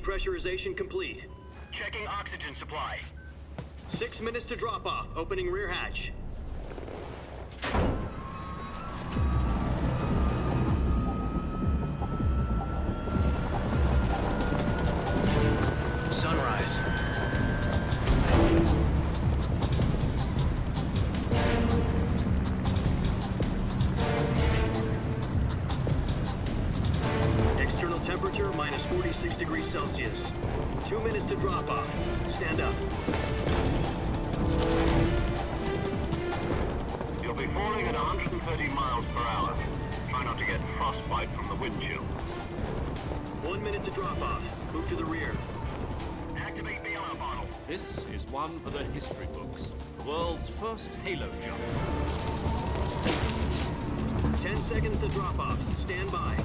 Depressurization complete. Checking oxygen supply. 6 minutes to drop off. Opening rear hatch. Sunrise. External temperature minus 46 degrees Celsius. 2 minutes to drop off. Stand up. You'll be falling at 130 miles per hour. Try not to get frostbite from the wind chill. 1 minute to drop off. Move to the rear. Activate bailout bottle. This is one for the history books. The world's first halo jump. 10 seconds to drop off. Stand by.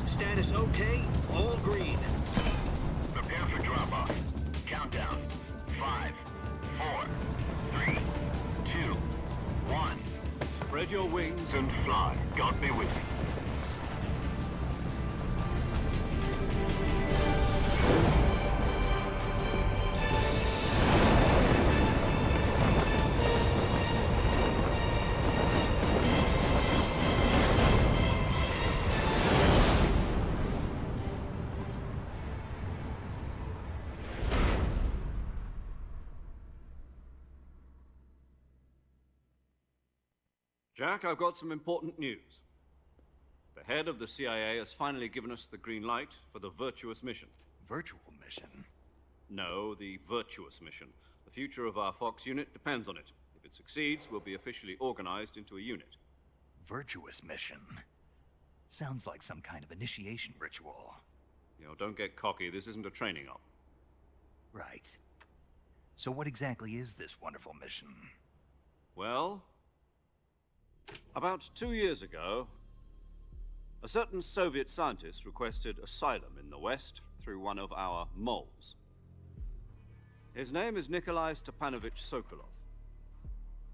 Status okay. All green. Prepare for drop-off. Countdown. 5, 4, 3, 2, 1. Spread your wings And fly. God be with you. Jack, I've got some important news. The head of the CIA has finally given us the green light for the virtuous mission. Virtual mission? No, the virtuous mission. The future of our Fox unit depends on it. If it succeeds, we'll be officially organized into a unit. Virtuous mission? Sounds like some kind of initiation ritual. You know, don't get cocky. This isn't a training op. Right. So what exactly is this wonderful mission? Well, about 2 years ago, a certain Soviet scientist requested asylum in the West through one of our moles. His name is Nikolai Stepanovich Sokolov.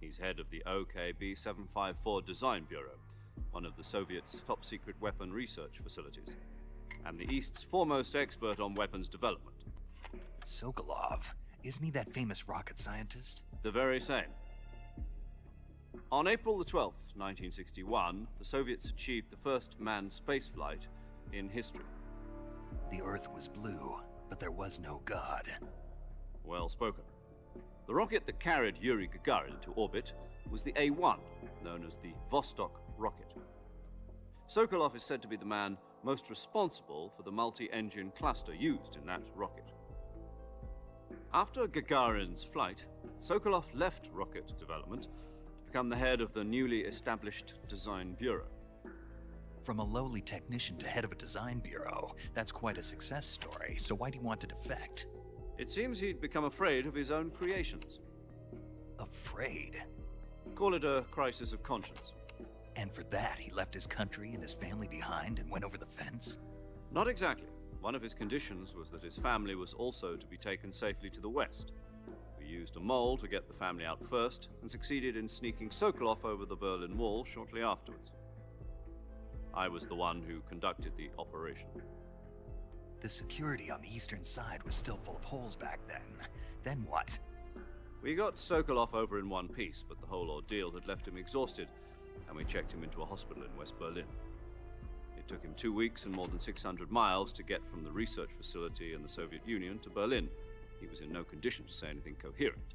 He's head of the OKB 754 Design Bureau, one of the Soviets' top-secret weapon research facilities, and the East's foremost expert on weapons development. Sokolov? Isn't he that famous rocket scientist? The very same. On April the 12th, 1961, the Soviets achieved the first manned spaceflight in history. The Earth was blue, but there was no God. Well spoken. The rocket that carried Yuri Gagarin to orbit was the A-1, known as the Vostok rocket. Sokolov is said to be the man most responsible for the multi-engine cluster used in that rocket. After Gagarin's flight, Sokolov left rocket development to become the head of the newly established Design Bureau. From a lowly technician to head of a design bureau, that's quite a success story, so why'd he want to defect? It seems he'd become afraid of his own creations. Afraid? Call it a crisis of conscience. And for that, he left his country and his family behind and went over the fence? Not exactly. One of his conditions was that his family was also to be taken safely to the West. We used a mole to get the family out first, and succeeded in sneaking Sokolov over the Berlin Wall shortly afterwards. I was the one who conducted the operation. The security on the eastern side was still full of holes back then. Then what? We got Sokolov over in one piece, but the whole ordeal had left him exhausted, and we checked him into a hospital in West Berlin. It took him 2 weeks and more than 600 miles to get from the research facility in the Soviet Union to Berlin. He was in no condition to say anything coherent.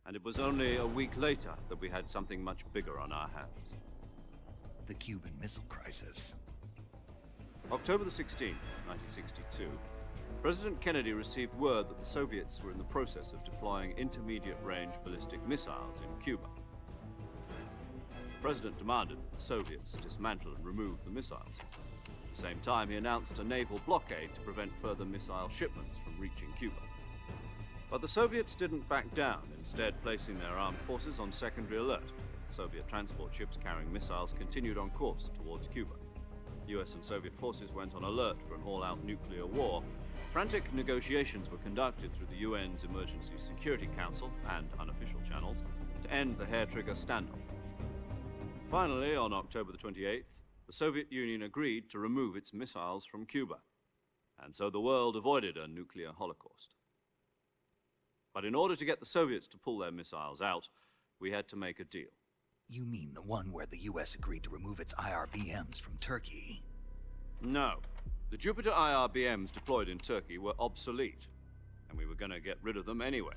And it was only a week later that we had something much bigger on our hands. The Cuban Missile Crisis. October the 16th, 1962, President Kennedy received word that the Soviets were in the process of deploying intermediate-range ballistic missiles in Cuba. The President demanded that the Soviets dismantle and remove the missiles. At the same time, he announced a naval blockade to prevent further missile shipments from reaching Cuba. But the Soviets didn't back down, instead placing their armed forces on secondary alert. Soviet transport ships carrying missiles continued on course towards Cuba. US and Soviet forces went on alert for an all-out nuclear war. Frantic negotiations were conducted through the UN's Emergency Security Council and unofficial channels to end the hair-trigger standoff. Finally, on October the 28th, the Soviet Union agreed to remove its missiles from Cuba, and so the world avoided a nuclear holocaust. But in order to get the Soviets to pull their missiles out, we had to make a deal. You mean the one where the US agreed to remove its IRBMs from Turkey? No. The Jupiter IRBMs deployed in Turkey were obsolete, and we were going to get rid of them anyway.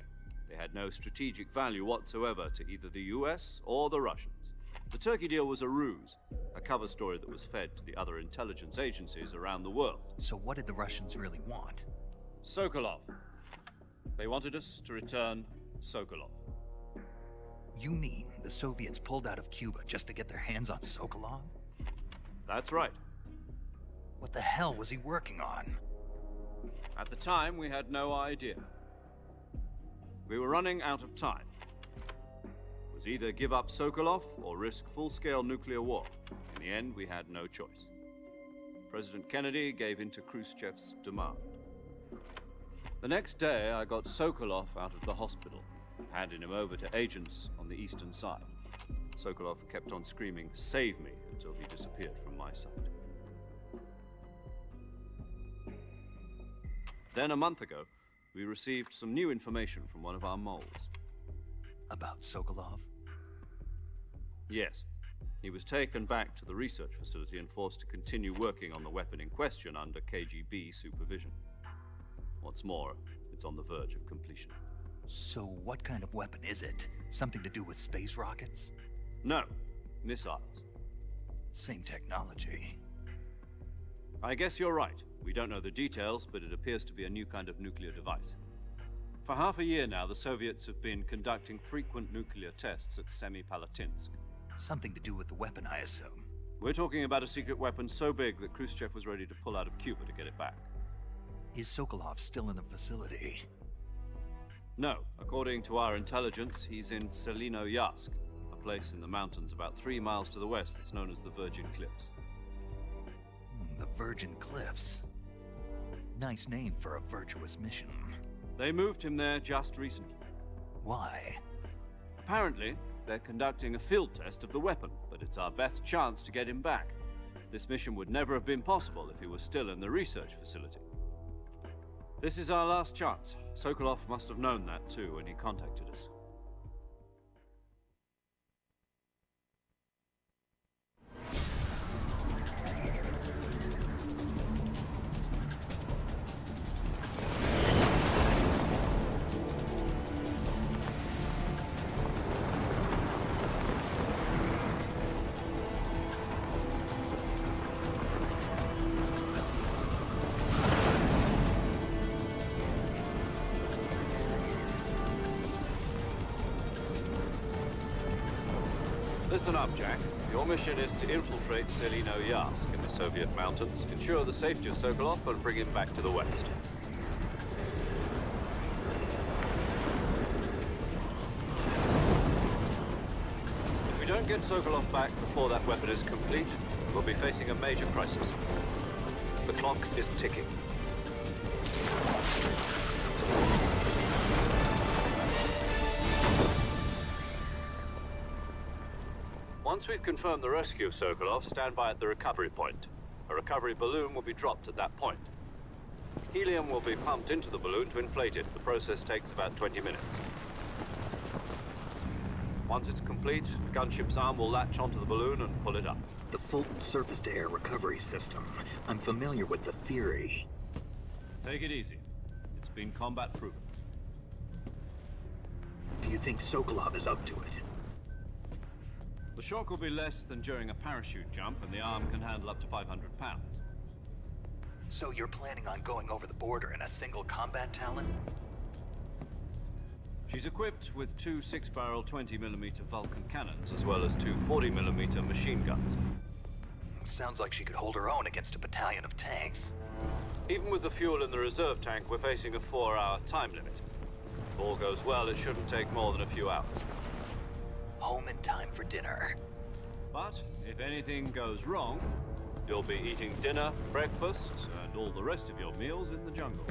They had no strategic value whatsoever to either the US or the Russians. The Turkey deal was a ruse, a cover story that was fed to the other intelligence agencies around the world. So what did the Russians really want? Sokolov. They wanted us to return Sokolov. You mean the Soviets pulled out of Cuba just to get their hands on Sokolov? That's right. What the hell was he working on? At the time, we had no idea. We were running out of time. It was either give up Sokolov or risk full-scale nuclear war. In the end, we had no choice. President Kennedy gave in to Khrushchev's demand. The next day, I got Sokolov out of the hospital, handing him over to agents on the eastern side. Sokolov kept on screaming, "Save me," until he disappeared from my sight. Then, a month ago, we received some new information from one of our moles. About Sokolov? Yes. He was taken back to the research facility and forced to continue working on the weapon in question under KGB supervision. What's more, it's on the verge of completion. So what kind of weapon is it? Something to do with space rockets? No, missiles. Same technology. I guess you're right. We don't know the details, but it appears to be a new kind of nuclear device. For half a year now, the Soviets have been conducting frequent nuclear tests at Semipalatinsk. Something to do with the weapon, I assume. We're talking about a secret weapon so big that Khrushchev was ready to pull out of Cuba to get it back. Is Sokolov still in the facility? No. According to our intelligence, he's in Selinoyarsk, a place in the mountains about 3 miles to the west that's known as the Virgin Cliffs. The Virgin Cliffs. Nice name for a virtuous mission. They moved him there just recently. Why? Apparently, they're conducting a field test of the weapon, but it's our best chance to get him back. This mission would never have been possible if he was still in the research facility. This is our last chance. Sokolov must have known that too when he contacted us. Listen up, Jack. Your mission is to infiltrate Selinoyarsk in the Soviet mountains, ensure the safety of Sokolov, and bring him back to the west. If we don't get Sokolov back before that weapon is complete, we'll be facing a major crisis. The clock is ticking. Once we've confirmed the rescue of Sokolov, stand by at the recovery point. A recovery balloon will be dropped at that point. Helium will be pumped into the balloon to inflate it. The process takes about 20 minutes. Once it's complete, the gunship's arm will latch onto the balloon and pull it up. The Fulton surface-to-air recovery system. I'm familiar with the theory. Take it easy. It's been combat proven. Do you think Sokolov is up to it? The shock will be less than during a parachute jump, and the arm can handle up to 500 pounds. So you're planning on going over the border in a single combat Talon? She's equipped with 2 6-barrel 20mm Vulcan cannons, as well as 2 40mm machine guns. Sounds like she could hold her own against a battalion of tanks. Even with the fuel in the reserve tank, we're facing a 4-hour time limit. If all goes well, it shouldn't take more than a few hours. Home in time for dinner. But if anything goes wrong, you'll be eating dinner, breakfast, and all the rest of your meals in the jungle.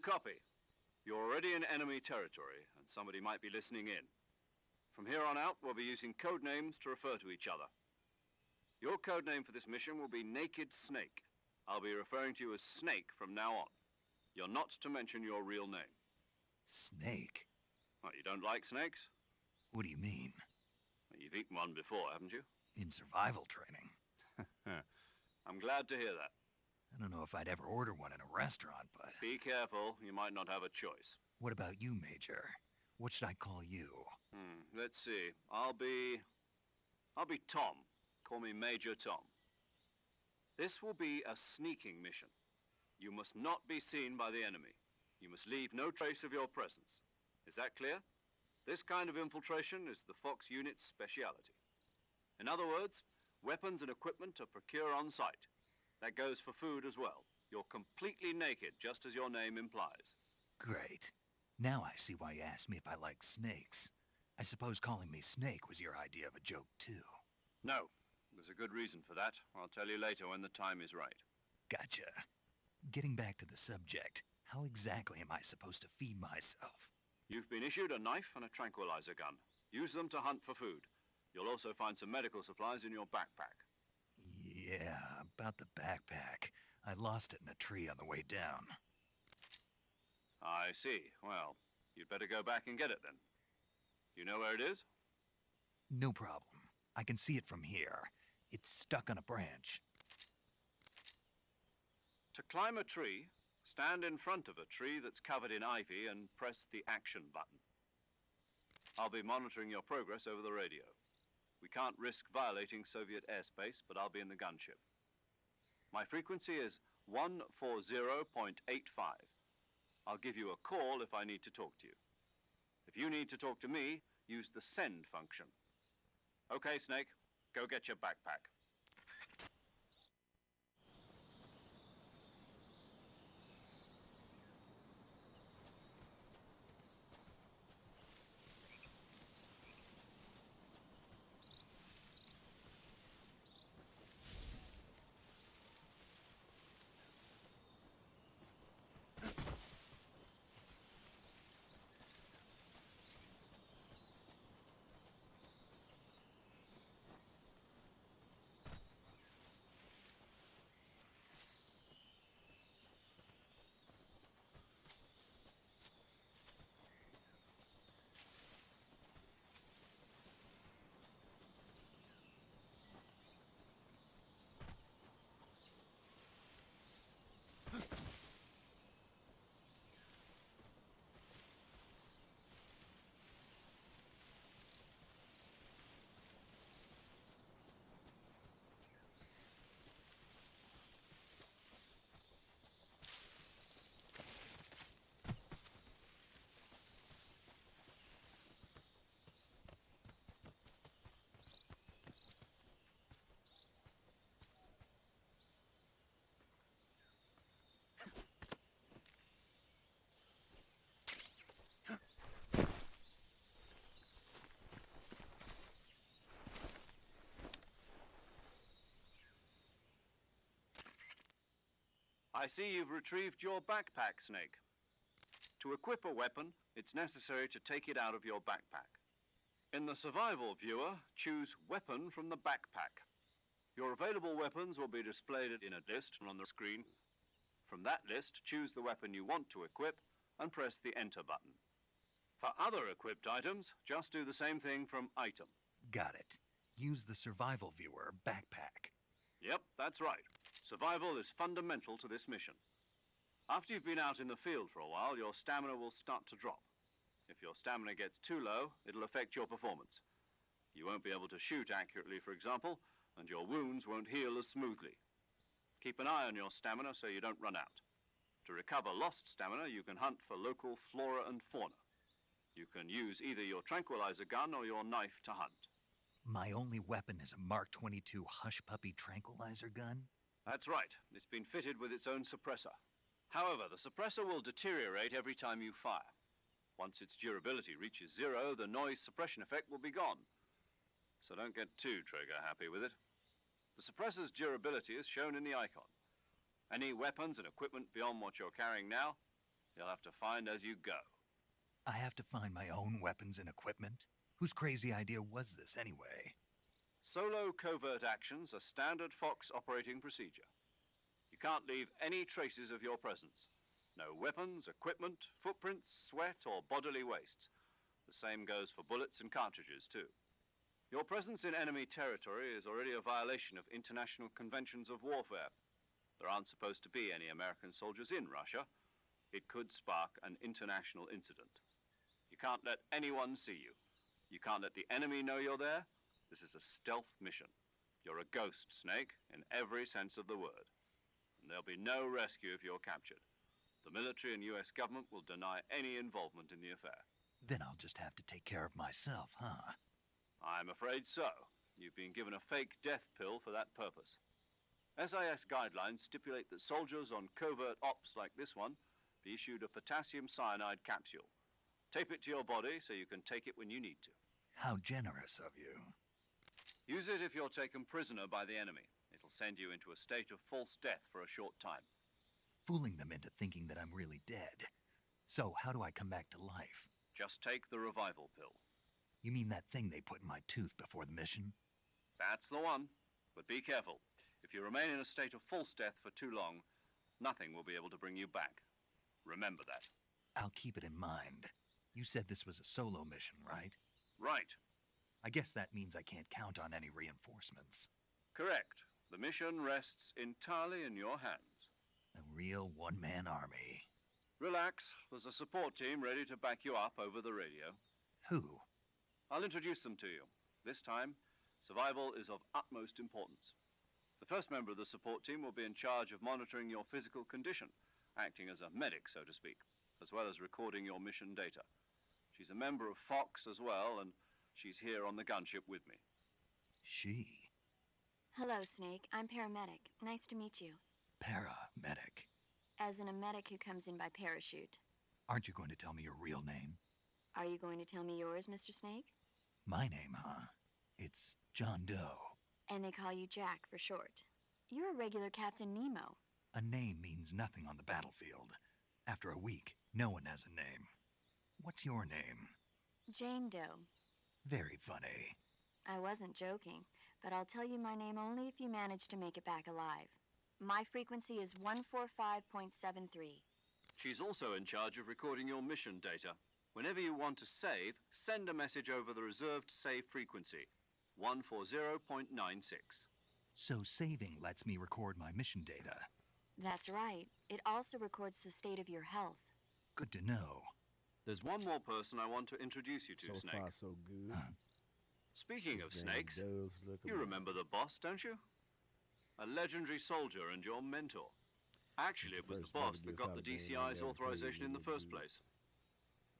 you copy? You're already in enemy territory, and somebody might be listening in. From here on out, we'll be using code names to refer to each other. Your code name for this mission will be Naked Snake. I'll be referring to you as Snake from now on. You're not to mention your real name. Snake? What, you don't like snakes? What do you mean? Well, you've eaten one before, haven't you? In survival training? I'm glad to hear that. I don't know if I'd ever order one in a restaurant, but... Be careful, you might not have a choice. What about you, Major? What should I call you? Let's see. I'll be Tom. Call me Major Tom. This will be a sneaking mission. You must not be seen by the enemy. You must leave no trace of your presence. Is that clear? This kind of infiltration is the Fox unit's speciality. In other words, weapons and equipment are procured on site. That goes for food as well. You're completely naked, just as your name implies. Great. Now I see why you asked me if I like snakes. I suppose calling me Snake was your idea of a joke, too. No. There's a good reason for that. I'll tell you later when the time is right. Gotcha. Getting back to the subject, how exactly am I supposed to feed myself? You've been issued a knife and a tranquilizer gun. Use them to hunt for food. You'll also find some medical supplies in your backpack. Yeah, about the backpack. I lost it in a tree on the way down. I see. Well, you'd better go back and get it then. You know where it is? No problem. I can see it from here. It's stuck on a branch. To climb a tree, stand in front of a tree that's covered in ivy and press the action button. I'll be monitoring your progress over the radio. We can't risk violating Soviet airspace, but I'll be in the gunship. My frequency is 140.85. I'll give you a call if I need to talk to you. If you need to talk to me, use the send function. Okay, Snake, go get your backpack. I see you've retrieved your backpack, Snake. To equip a weapon, it's necessary to take it out of your backpack. In the survival viewer, choose Weapon from the backpack. Your available weapons will be displayed in a list on the screen. From that list, choose the weapon you want to equip and press the Enter button. For other equipped items, just do the same thing from Item. Got it. Use the survival viewer backpack. Yep, that's right. Survival is fundamental to this mission. After you've been out in the field for a while, your stamina will start to drop. If your stamina gets too low, it'll affect your performance. You won't be able to shoot accurately, for example, and your wounds won't heal as smoothly. Keep an eye on your stamina so you don't run out. To recover lost stamina, you can hunt for local flora and fauna. You can use either your tranquilizer gun or your knife to hunt. My only weapon is a Mark 22 Hush Puppy tranquilizer gun? That's right. It's been fitted with its own suppressor. However, the suppressor will deteriorate every time you fire. Once its durability reaches 0, the noise suppression effect will be gone. So don't get too trigger-happy with it. The suppressor's durability is shown in the icon. Any weapons and equipment beyond what you're carrying now You'll have to find as you go. I have to find my own weapons and equipment? Whose crazy idea was this anyway? Solo covert actions are standard Fox operating procedure. You can't leave any traces of your presence. No weapons, equipment, footprints, sweat, or bodily waste. The same goes for bullets and cartridges, too. Your presence in enemy territory is already a violation of international conventions of warfare. There aren't supposed to be any American soldiers in Russia. It could spark an international incident. You can't let anyone see you. You can't let the enemy know you're there. This is a stealth mission. You're a ghost, Snake, in every sense of the word. And there'll be no rescue if you're captured. The military and US government will deny any involvement in the affair. Then I'll just have to take care of myself, huh? I'm afraid so. You've been given a fake death pill for that purpose. SIS guidelines stipulate that soldiers on covert ops like this one be issued a potassium cyanide capsule. Tape it to your body so you can take it when you need to. How generous of you. Use it if you're taken prisoner by the enemy. It'll send you into a state of false death for a short time. Fooling them into thinking that I'm really dead. So, how do I come back to life? Just take the revival pill. You mean that thing they put in my tooth before the mission? That's the one. But be careful. If you remain in a state of false death for too long, nothing will be able to bring you back. Remember that. I'll keep it in mind. You said this was a solo mission, right? Right. I guess that means I can't count on any reinforcements. Correct. The mission rests entirely in your hands. A real one-man army. Relax. There's a support team ready to back you up over the radio. Who? I'll introduce them to you. This time, survival is of utmost importance. The first member of the support team will be in charge of monitoring your physical condition, acting as a medic, so to speak, as well as recording your mission data. She's a member of Fox as well, and she's here on the gunship with me. She? Hello, Snake. I'm paramedic. Nice to meet you. Paramedic. As in a medic who comes in by parachute. Aren't you going to tell me your real name? Are you going to tell me yours, Mr. Snake? My name, huh? It's John Doe. And they call you Jack for short. You're a regular Captain Nemo. A name means nothing on the battlefield. After a week, no one has a name. What's your name? Jane Doe. Very funny. I wasn't joking, but I'll tell you my name only if you manage to make it back alive. My frequency is 145.73. She's also in charge of recording your mission data. Whenever you want to save, send a message over the reserved save frequency, 140.96. So saving lets me record my mission data. That's right. It also records the state of your health. Good to know. There's one more person I want to introduce you to, So Snake. far, so good. Speaking of This game snakes, does look you remember the boss, don't you? A legendary soldier and your mentor. Actually, it was the boss that got the DCI's authorization in the first place.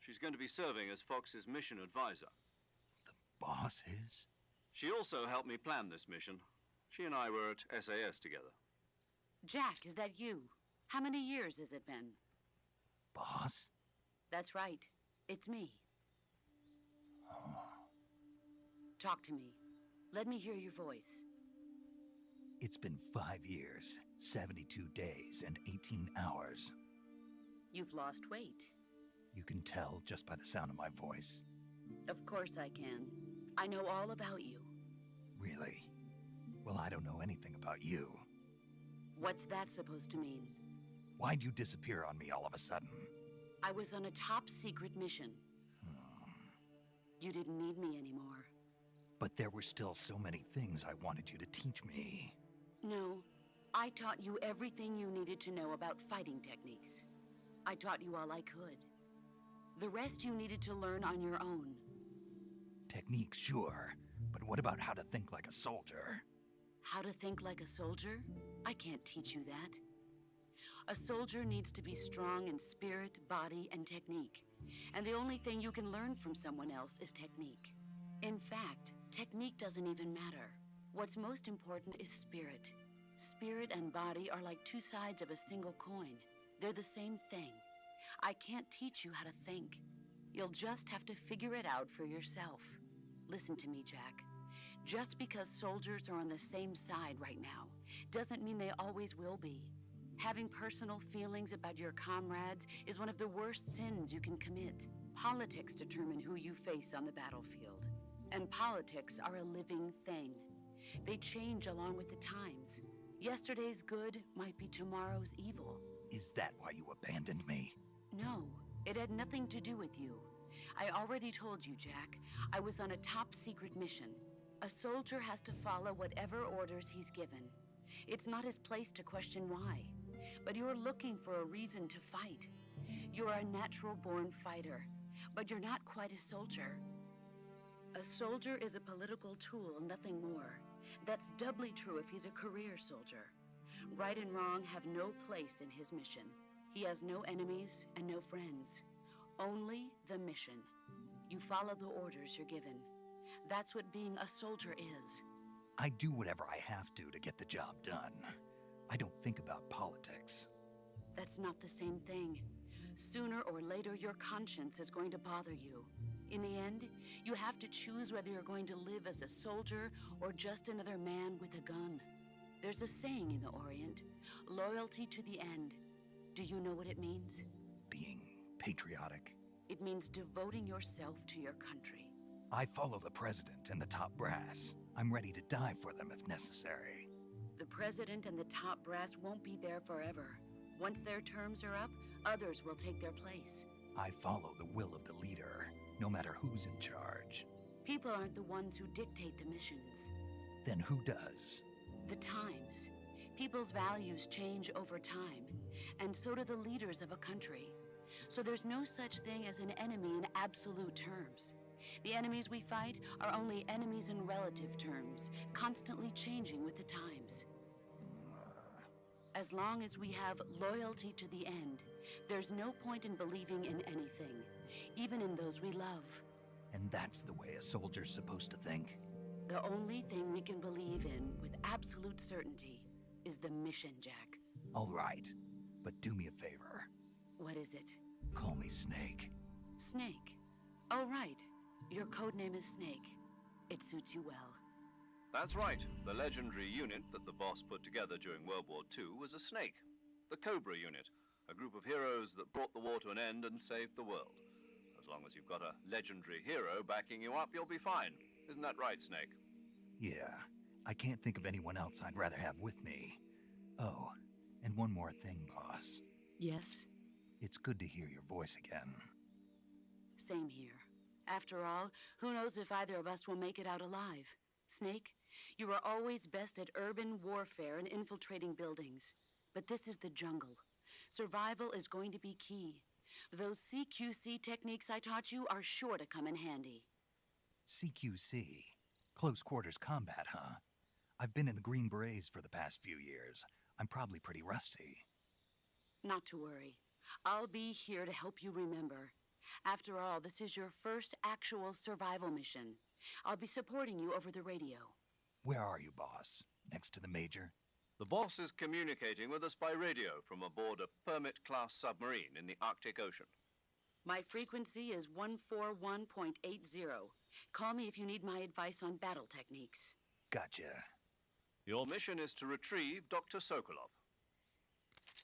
She's going to be serving as Fox's mission advisor. Boss is? She also helped me plan this mission. She and I were at SAS together. Jack, is that you? How many years has it been? Boss? That's right. It's me. Talk to me. Let me hear your voice. It's been 5 years, 72 days, and 18 hours. You've lost weight. You can tell just by the sound of my voice. Of course I can. I know all about you. Really? Well, I don't know anything about you. What's that supposed to mean? Why'd you disappear on me all of a sudden? I was on a top-secret mission. You didn't need me anymore. But there were still so many things I wanted you to teach me. No, I taught you everything you needed to know about fighting techniques. I taught you all I could. The rest you needed to learn on your own. Techniques, sure. But what about how to think like a soldier? How to think like a soldier? I can't teach you that. A soldier needs to be strong in spirit, body, and technique. And the only thing you can learn from someone else is technique. In fact, technique doesn't even matter. What's most important is spirit. Spirit and body are like two sides of a single coin. They're the same thing. I can't teach you how to think. You'll just have to figure it out for yourself. Listen to me, Jack. Just because soldiers are on the same side right now doesn't mean they always will be. Having personal feelings about your comrades is one of the worst sins you can commit. Politics determine who you face on the battlefield. And politics are a living thing. They change along with the times. Yesterday's good might be tomorrow's evil. Is that why you abandoned me? No, it had nothing to do with you. I already told you, Jack. I was on a top-secret mission. A soldier has to follow whatever orders he's given. It's not his place to question why. But you're looking for a reason to fight. You're a natural-born fighter, but you're not quite a soldier. A soldier is a political tool, nothing more. That's doubly true if he's a career soldier. Right and wrong have no place in his mission. He has no enemies and no friends. Only the mission. You follow the orders you're given. That's what being a soldier is. I do whatever I have to get the job done. I don't think about politics. That's not the same thing. Sooner or later, your conscience is going to bother you. In the end, you have to choose whether you're going to live as a soldier or just another man with a gun. There's a saying in the Orient, loyalty to the end. Do you know what it means? Being patriotic. It means devoting yourself to your country. I follow the president and the top brass. I'm ready to die for them if necessary. The president and the top brass won't be there forever. Once their terms are up, others will take their place. I follow the will of the leader, no matter who's in charge. People aren't the ones who dictate the missions. Then who does? The times. People's values change over time, and so do the leaders of a country. So there's no such thing as an enemy in absolute terms. The enemies we fight are only enemies in relative terms, constantly changing with the times. As long as we have loyalty to the end, there's no point in believing in anything, even in those we love. And that's the way a soldier's supposed to think? The only thing we can believe in with absolute certainty is the mission, Jack. All right, but do me a favor. What is it? Call me Snake. Snake. Oh, right. Your code name is Snake. It suits you well. That's right. The legendary unit that the boss put together during World War II was a snake. The Cobra unit, a group of heroes that brought the war to an end and saved the world. As long as you've got a legendary hero backing you up, you'll be fine. Isn't that right, Snake? Yeah, I can't think of anyone else I'd rather have with me. Oh, and one more thing, boss. Yes? It's good to hear your voice again. Same here. After all, who knows if either of us will make it out alive? Snake, you are always best at urban warfare and infiltrating buildings. But this is the jungle. Survival is going to be key. Those CQC techniques I taught you are sure to come in handy. CQC? Close quarters combat, huh? I've been in the Green Berets for the past few years. I'm probably pretty rusty. Not to worry. I'll be here to help you remember. After all, this is your first actual survival mission. I'll be supporting you over the radio. Where are you, boss? Next to the Major? The boss is communicating with us by radio from aboard a Permit-class submarine in the Arctic Ocean. My frequency is 141.80. Call me if you need my advice on battle techniques. Gotcha. Your mission is to retrieve Dr. Sokolov.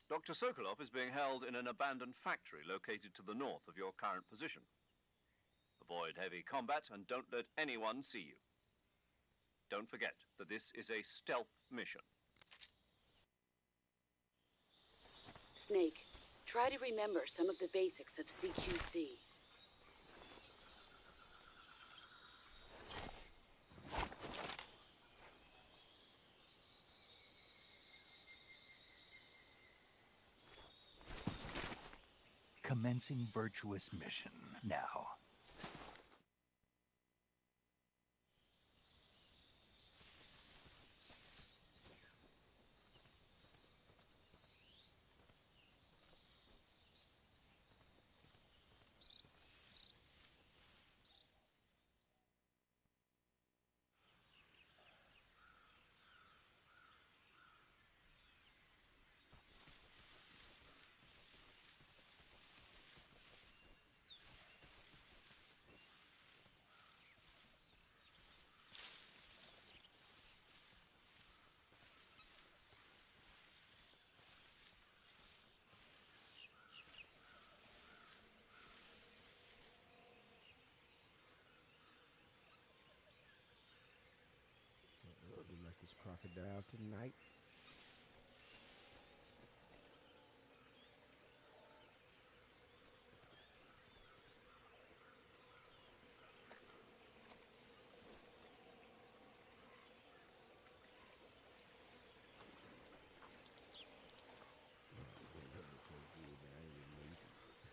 Dr. Sokolov is being held in an abandoned factory located to the north of your current position. Avoid heavy combat and don't let anyone see you. Don't forget that this is a stealth mission. Snake, try to remember some of the basics of CQC. Commencing virtuous mission now. crocodile tonight.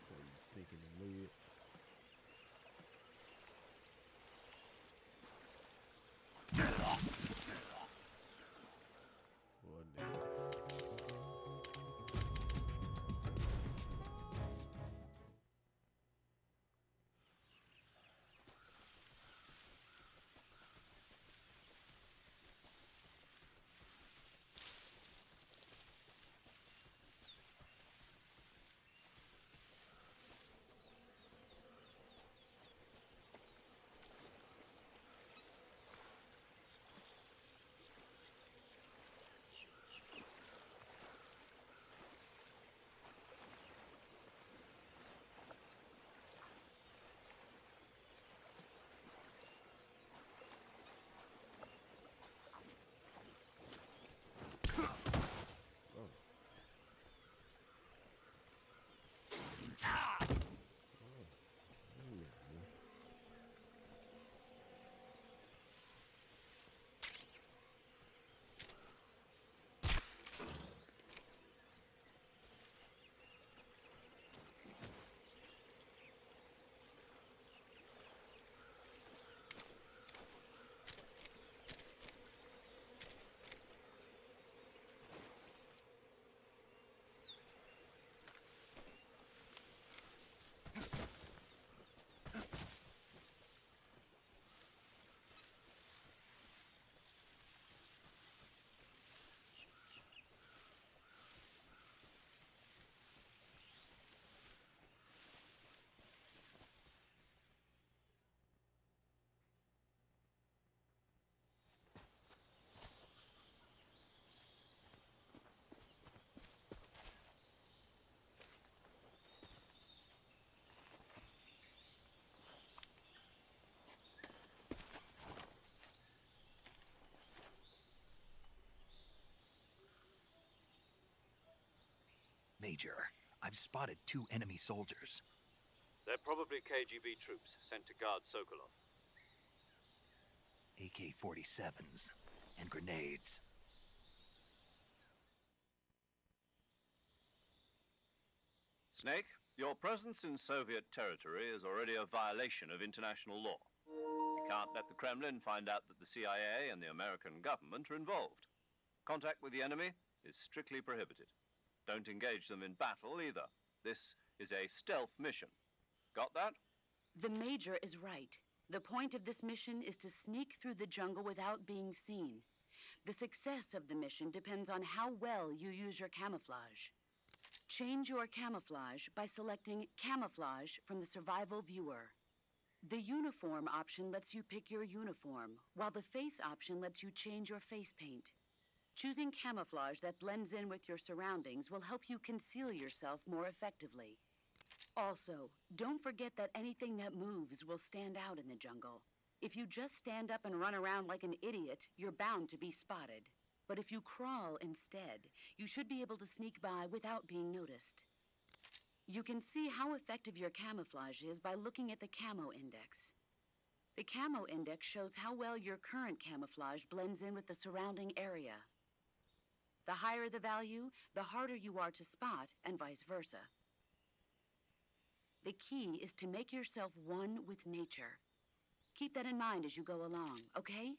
So you sink in the mud. Well, Major, I've spotted 2 enemy soldiers. They're probably KGB troops sent to guard Sokolov. AK-47s and grenades. Snake, your presence in Soviet territory is already a violation of international law. You can't let the Kremlin find out that the CIA and the American government are involved. Contact with the enemy is strictly prohibited. Don't engage them in battle either. This is a stealth mission. Got that? The Major is right. The point of this mission is to sneak through the jungle without being seen. The success of the mission depends on how well you use your camouflage. Change your camouflage by selecting Camouflage from the Survival Viewer. The Uniform option lets you pick your uniform, while the Face option lets you change your face paint. Choosing camouflage that blends in with your surroundings will help you conceal yourself more effectively. Also, don't forget that anything that moves will stand out in the jungle. If you just stand up and run around like an idiot, you're bound to be spotted. But if you crawl instead, you should be able to sneak by without being noticed. You can see how effective your camouflage is by looking at the Camo Index. The Camo Index shows how well your current camouflage blends in with the surrounding area. The higher the value, the harder you are to spot, and vice versa. The key is to make yourself one with nature. Keep that in mind as you go along, okay?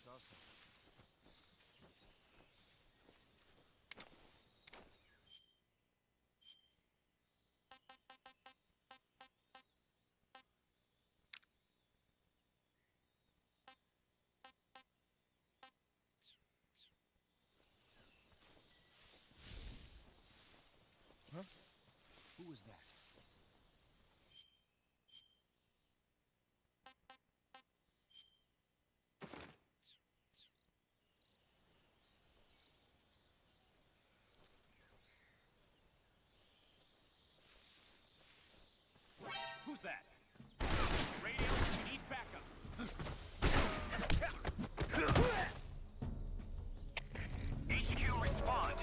saw something. Huh? Who was that? Who's that? Radio, we need backup. HQ, respond.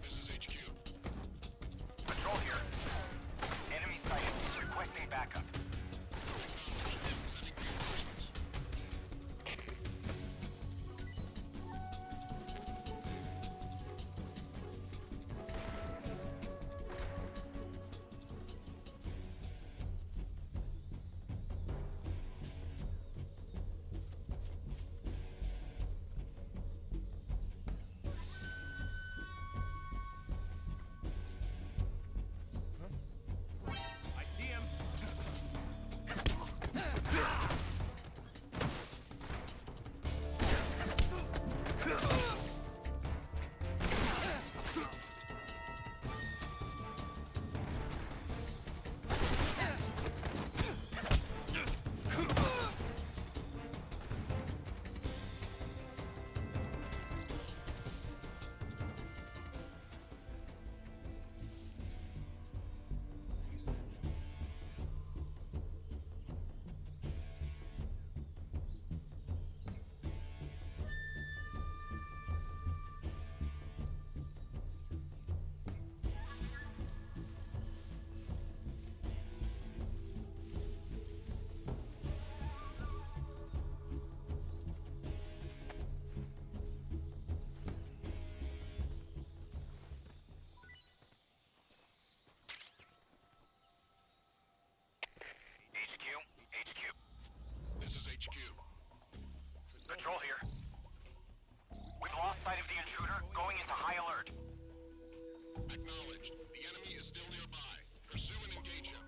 This is HQ. Patrol here. Enemy sighted. Requesting backup. Sending reinforcements. I see him. HQ. This is HQ. Patrol here. We've lost sight of the intruder, going into high alert. Acknowledged. The enemy is still nearby. Pursue and engage him.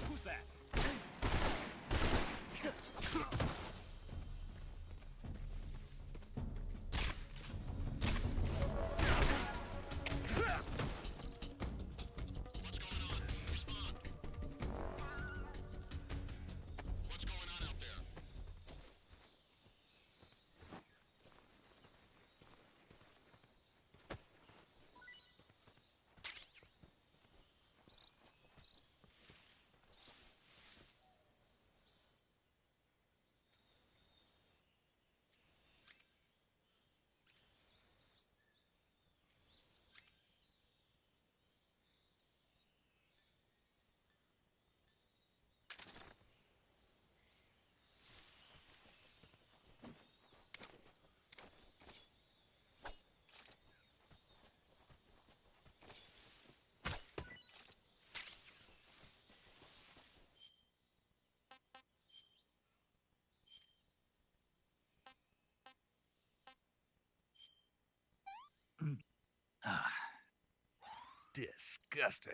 Who's that? What's going on? Respond. What's going on out there? Disgusting.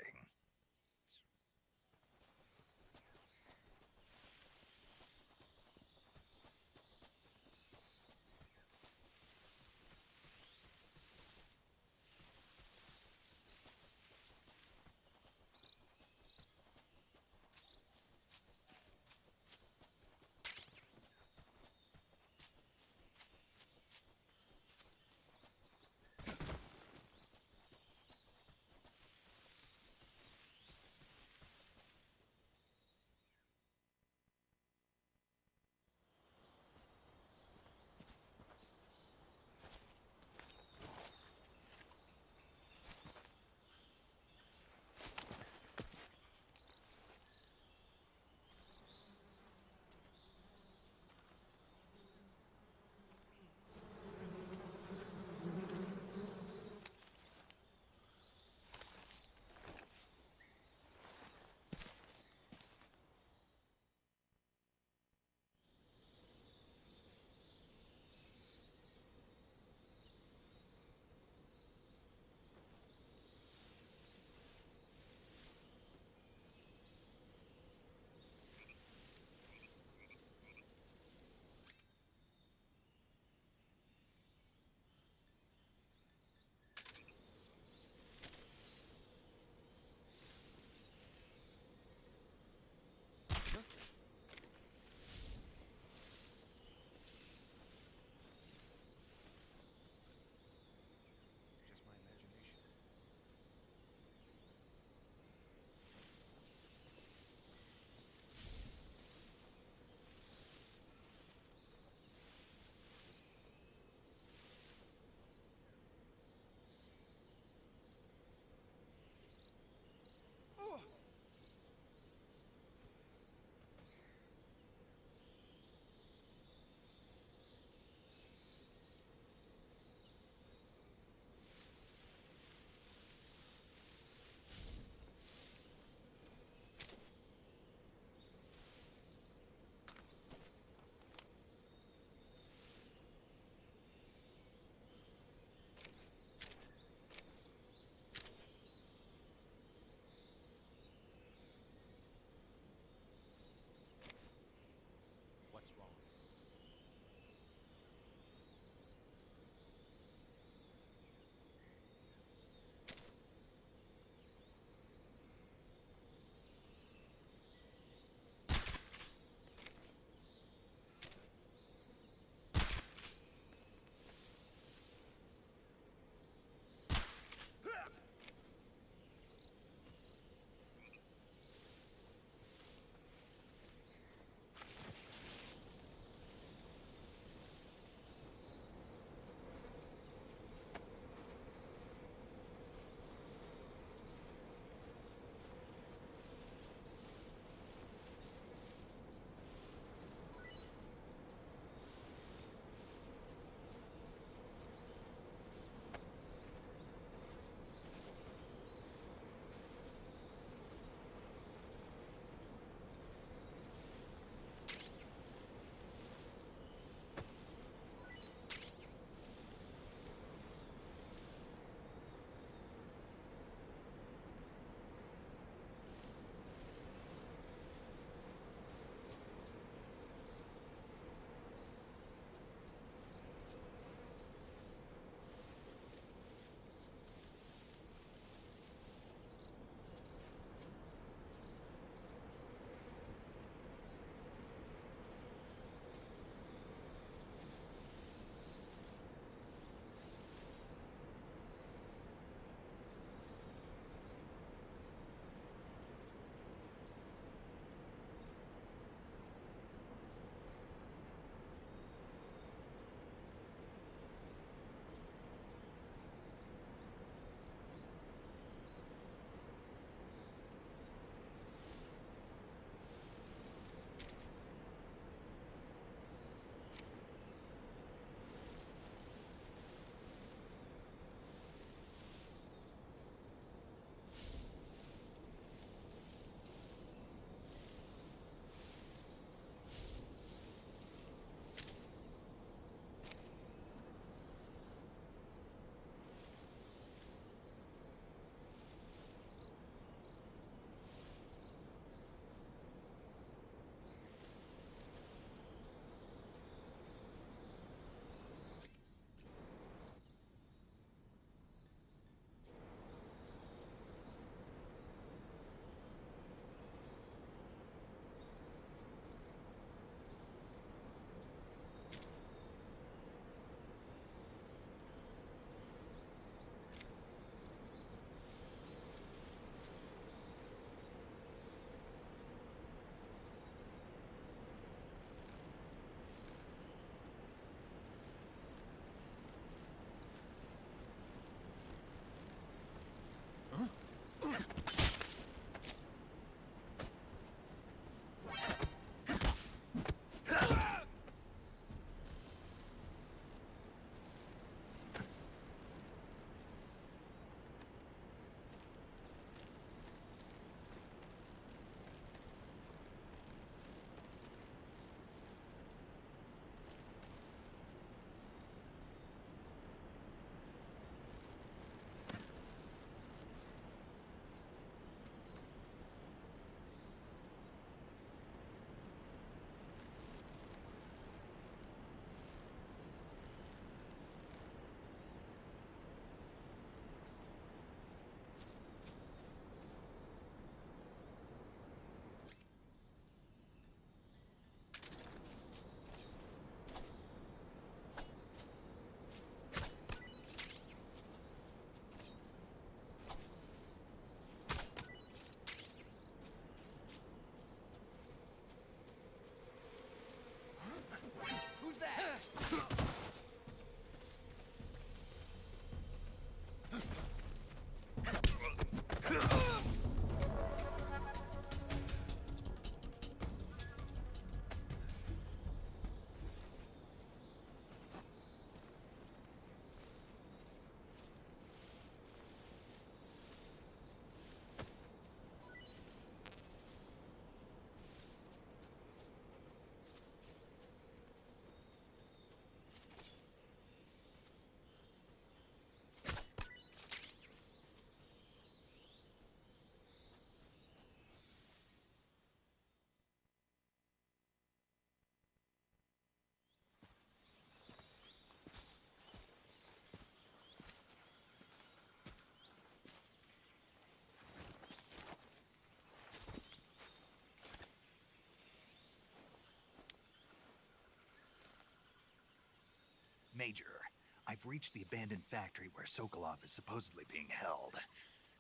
Major, I've reached the abandoned factory where Sokolov is supposedly being held.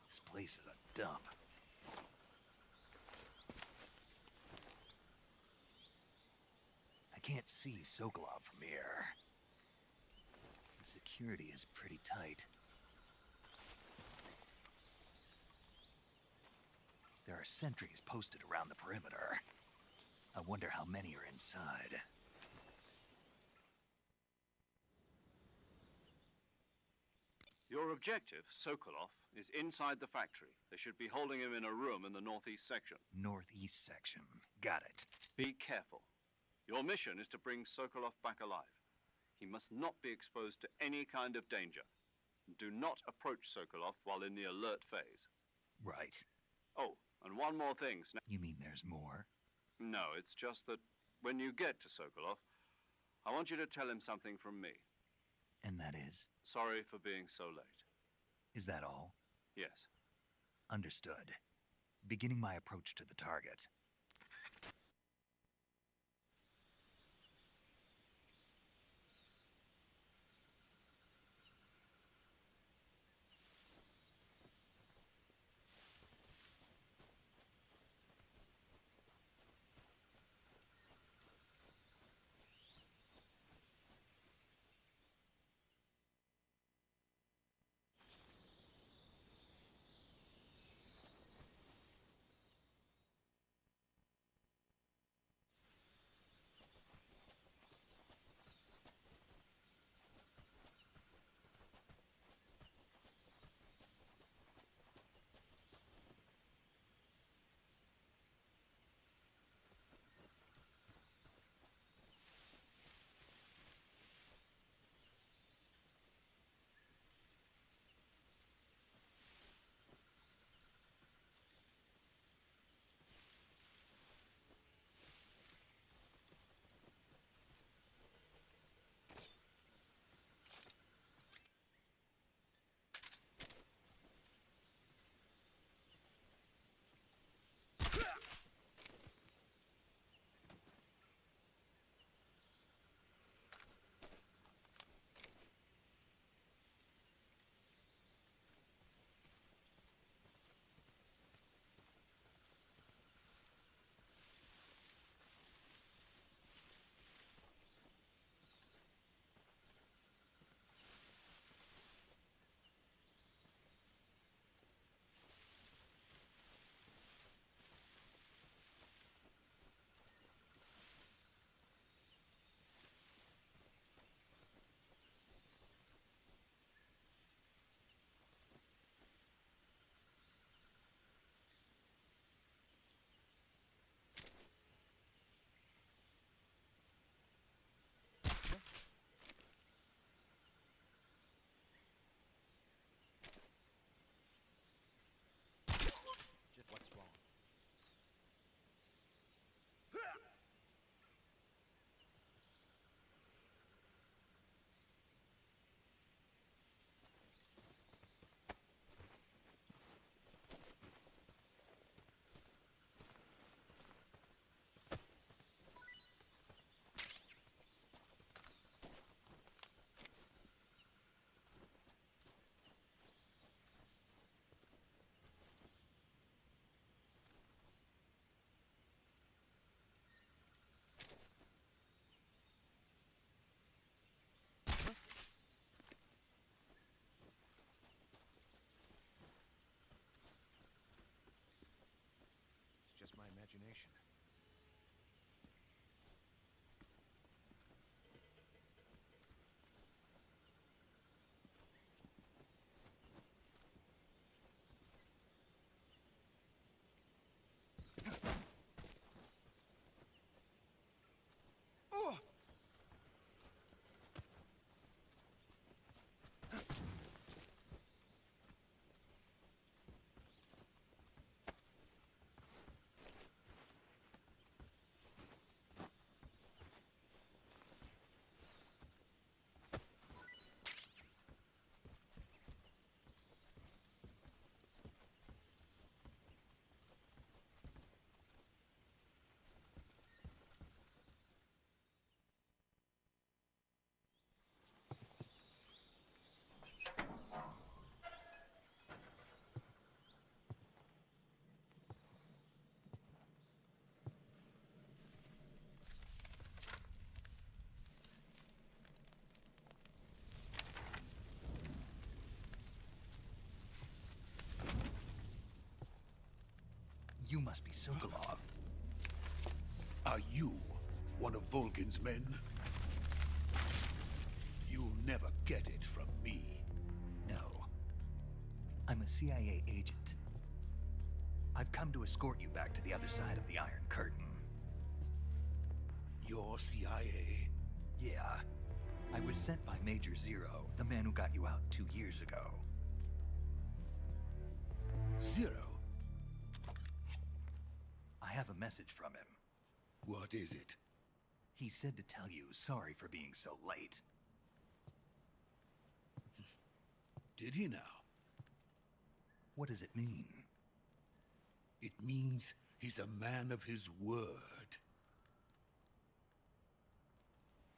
This place is a dump. I can't see Sokolov from here. The security is pretty tight. There are sentries posted around the perimeter. I wonder how many are inside. Your objective, Sokolov, is inside the factory. They should be holding him in a room in the northeast section. Northeast section. Got it. Be careful. Your mission is to bring Sokolov back alive. He must not be exposed to any kind of danger. Do not approach Sokolov while in the alert phase. Right. Oh, and one more thing. You mean there's more? No, it's just that when you get to Sokolov, I want you to tell him something from me. And that is? Sorry for being so late. Is that all? Yes. Understood. Beginning my approach to the target. You must be Sokolov. Are you one of Volgin's men? You'll never get it from me. No. I'm a CIA agent. I've come to escort you back to the other side of the Iron Curtain. You're CIA? Yeah. I was sent by Major Zero, the man who got you out 2 years ago. Zero? I have a message from him. What is it? He said to tell you sorry for being so late. Did he now? What does it mean? It means he's a man of his word.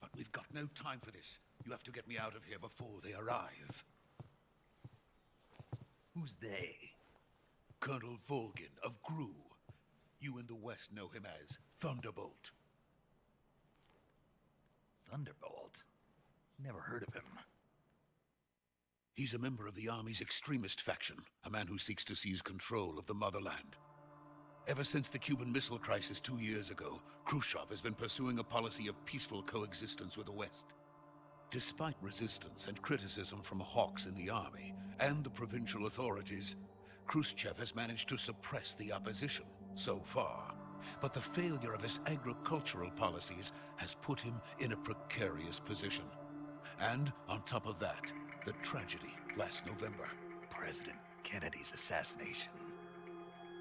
But we've got no time for this. You have to get me out of here before they arrive. Who's they? Colonel Volgin of Gru. You in the West know him as Thunderbolt. Thunderbolt? Never heard of him. He's a member of the Army's extremist faction, a man who seeks to seize control of the motherland. Ever since the Cuban Missile Crisis 2 years ago, Khrushchev has been pursuing a policy of peaceful coexistence with the West. Despite resistance and criticism from hawks in the army and the provincial authorities, Khrushchev has managed to suppress the opposition so far. But the failure of his agricultural policies has put him in a precarious position. And on top of that, the tragedy last November. President Kennedy's assassination.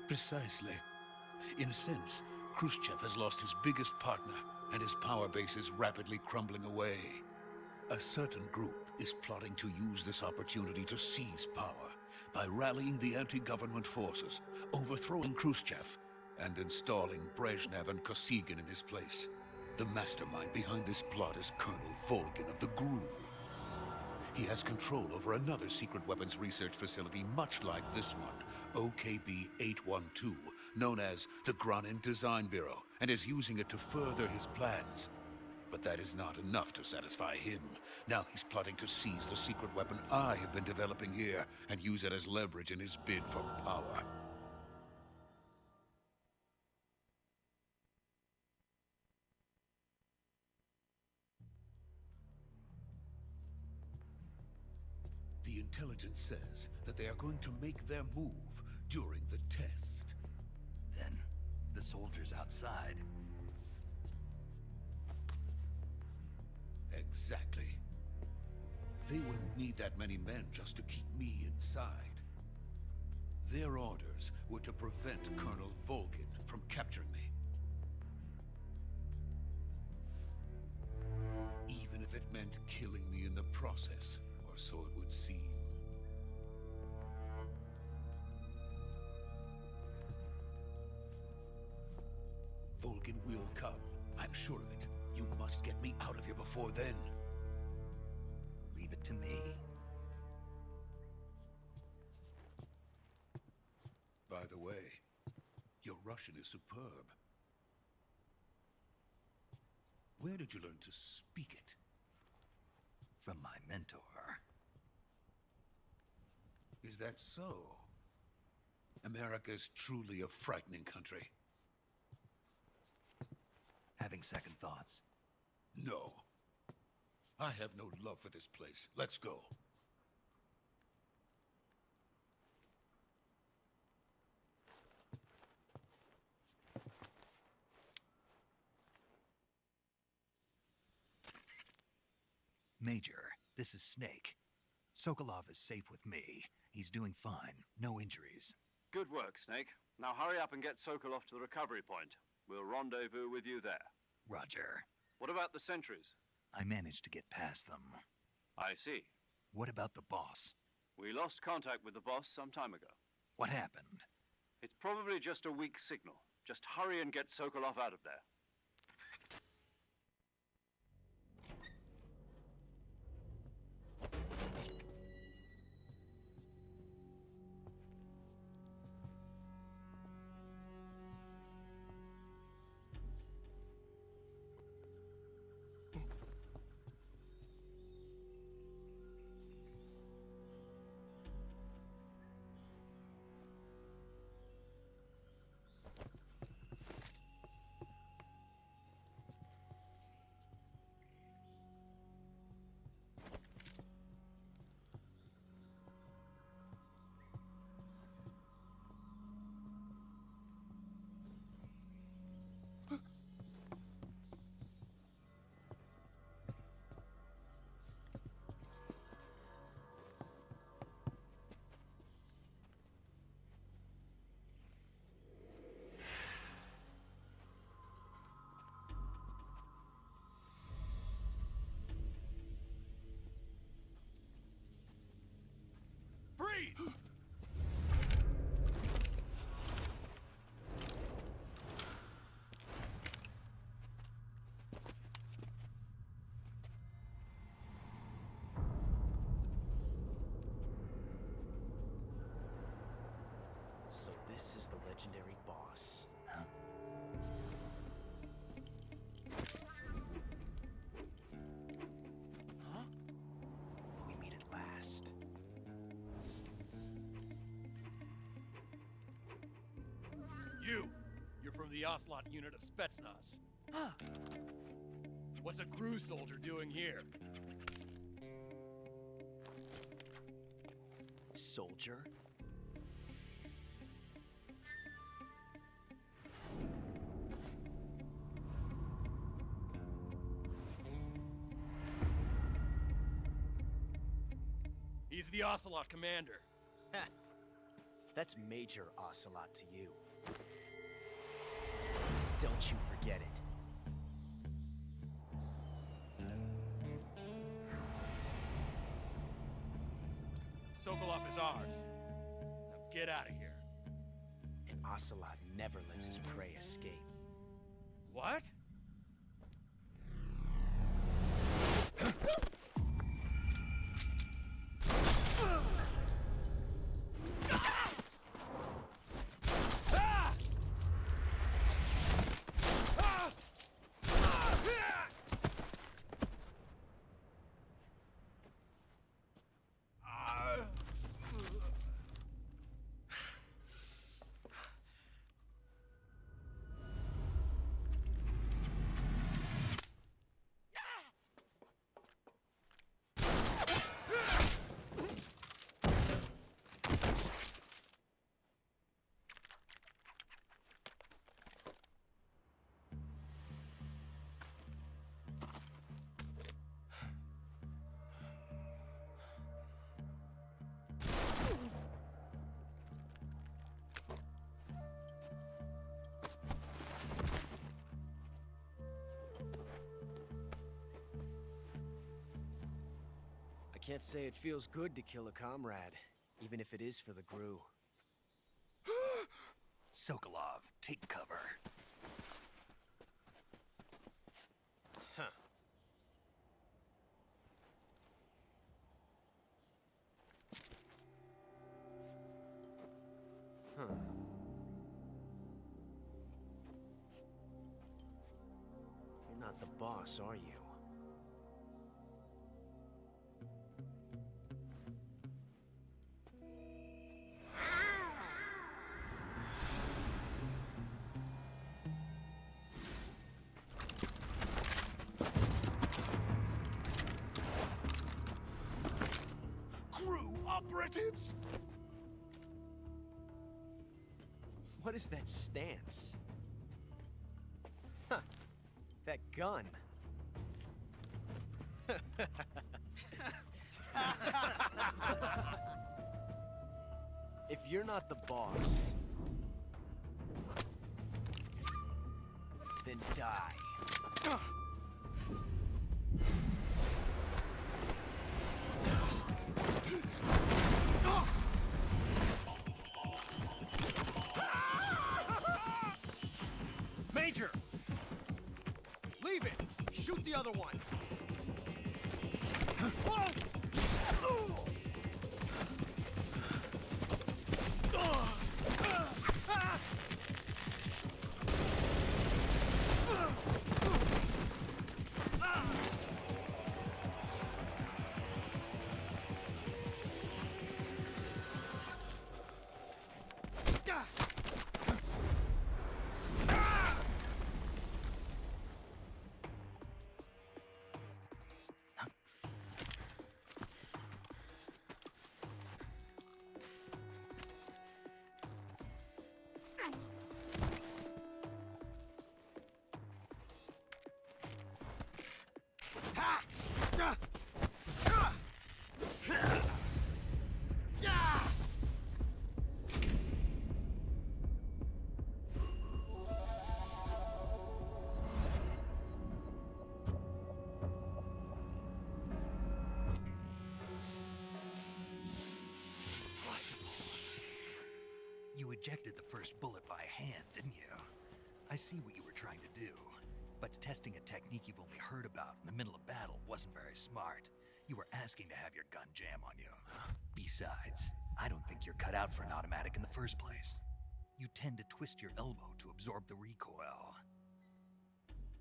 Precisely. In a sense, Khrushchev has lost his biggest partner, and his power base is rapidly crumbling away. A certain group is plotting to use this opportunity to seize power by rallying the anti-government forces, overthrowing Khrushchev, and installing Brezhnev and Kosygin in his place. The mastermind behind this plot is Colonel Volgin of the GRU. He has control over another secret weapons research facility much like this one, OKB-812, known as the Granin Design Bureau, and is using it to further his plans. But that is not enough to satisfy him. Now he's plotting to seize the secret weapon I have been developing here and use it as leverage in his bid for power. The intelligence says that they are going to make their move during the test. Then, the soldiers outside. Exactly. They wouldn't need that many men just to keep me inside. Their orders were to prevent Colonel Volgin from capturing me. Even if it meant killing me in the process, or so it would seem. Volgin will come. I'm sure of it. You must get me out of here before then. Leave it to me. By the way, your Russian is superb. Where did you learn to speak it? From my mentor. Is that so? America is truly a frightening country. Having second thoughts. No. I have no love for this place. Let's go. Major, this is Snake. Sokolov is safe with me. He's doing fine. No injuries. Good work, Snake. Now hurry up and get Sokolov to the recovery point. We'll rendezvous with you there. Roger. What about the sentries? I managed to get past them. I see. What about the boss? We lost contact with the boss some time ago. What happened? It's probably just a weak signal. Just hurry and get Sokolov out of there. You're from the Ocelot unit of Spetsnaz. Huh. What's a crew soldier doing here? Soldier? He's the Ocelot commander. Ha! That's Major Ocelot to you. Don't you forget it. Sokolov is ours. Now get out of here. And Ocelot never lets his prey escape. What? I can't say it feels good to kill a comrade, even if it is for the GRU. Sokolov, take cover. Huh. Huh. You're not the boss, are you? Operatives? What is that stance? Huh. That gun. If you're not the boss, then die. Major! Leave it! Shoot the other one! You ejected the first bullet by hand, didn't you? I see what you were trying to do. But testing a technique you've only heard about in the middle of battle wasn't very smart. You were asking to have your gun jam on you. Besides, I don't think you're cut out for an automatic in the first place. You tend to twist your elbow to absorb the recoil.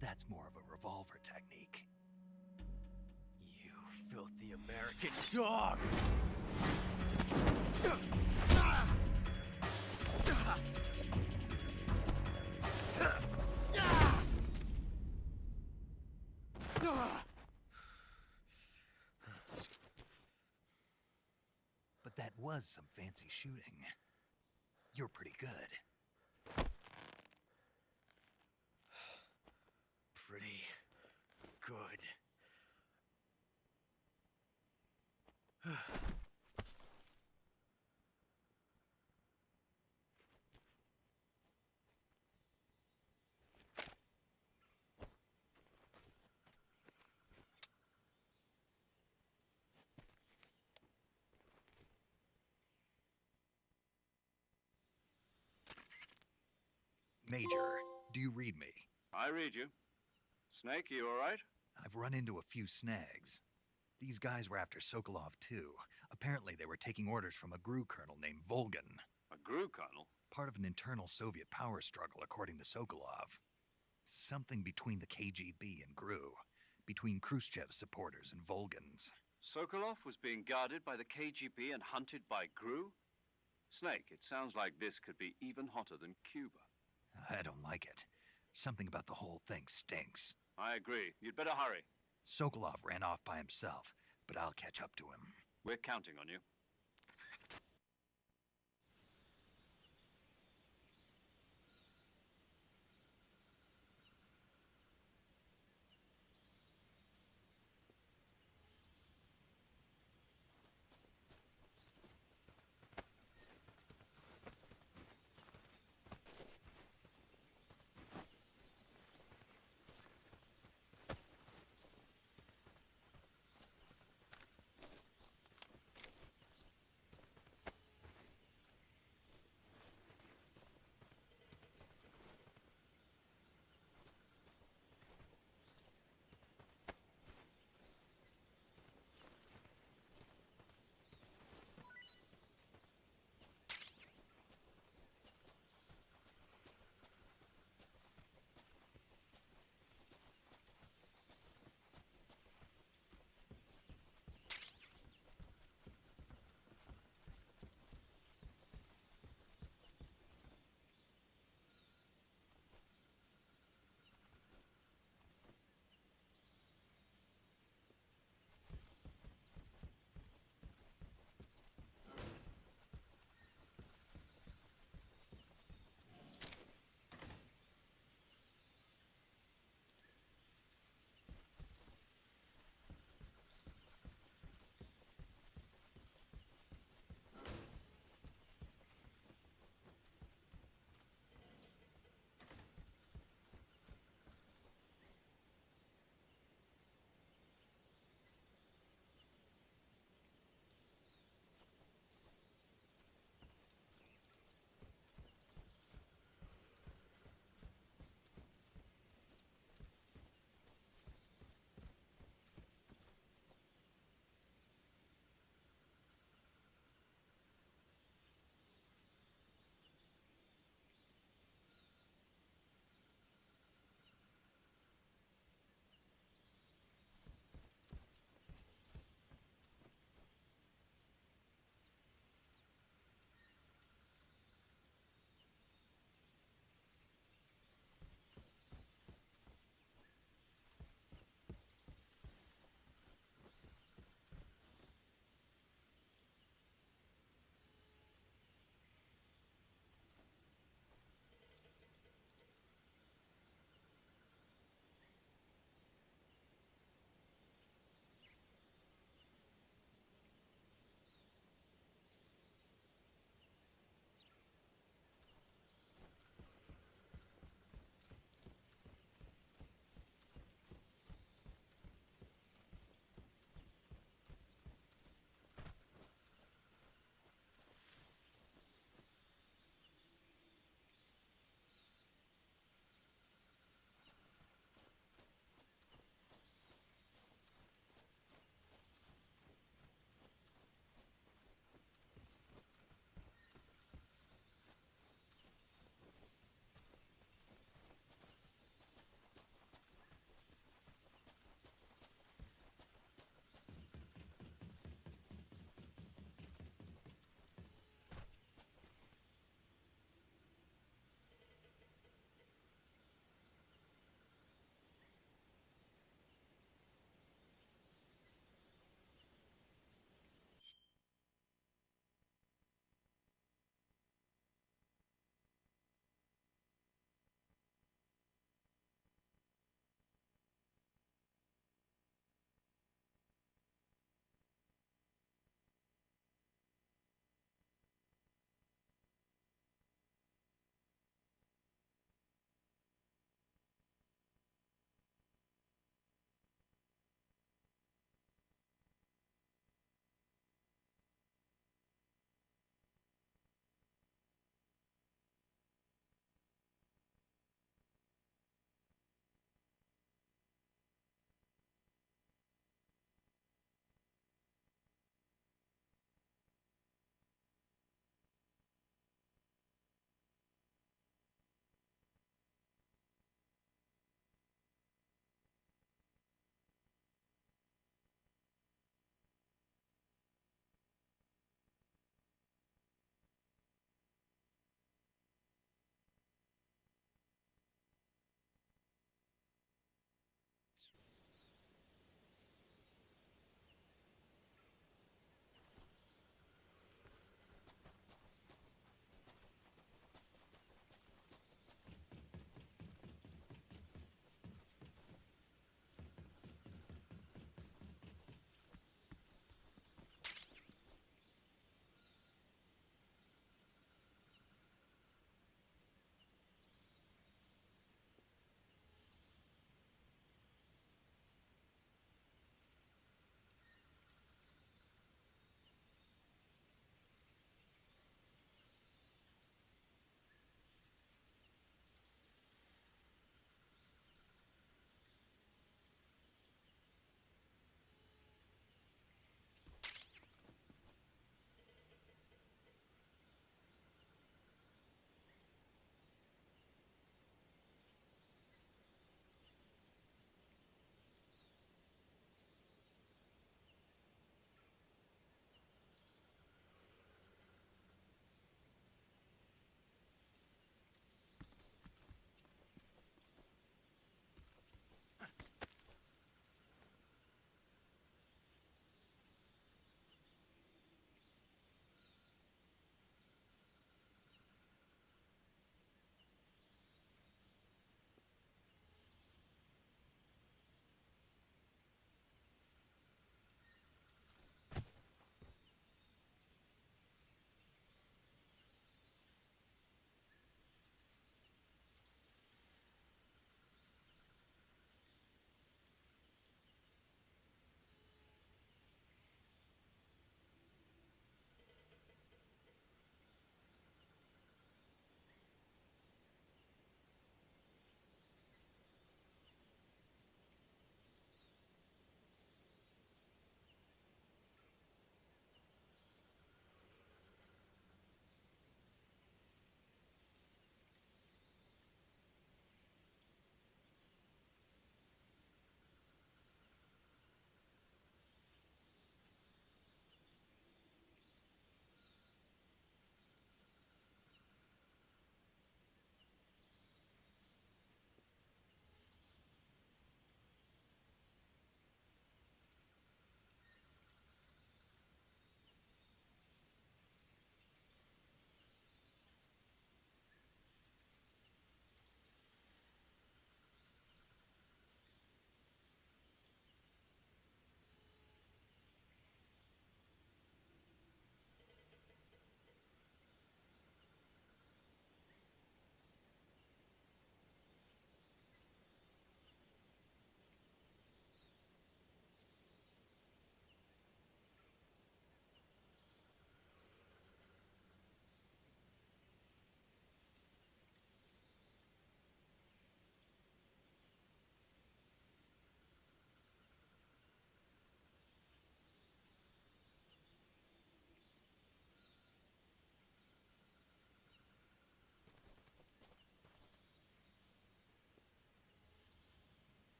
That's more of a revolver technique. You filthy American dog! But that was some fancy shooting. You're pretty good. Pretty good. Major, do you read me? I read you. Snake, you all right? I've run into a few snags. These guys were after Sokolov too. Apparently they were taking orders from a GRU colonel named Volgan. A GRU colonel? Part of an internal Soviet power struggle, according to Sokolov. Something between the KGB and GRU. Between Khrushchev's supporters and Volgan's. Sokolov was being guarded by the KGB and hunted by GRU? Snake, it sounds like this could be even hotter than Cuba. I don't like it. Something about the whole thing stinks. I agree. You'd better hurry. Sokolov ran off by himself, but I'll catch up to him. We're counting on you.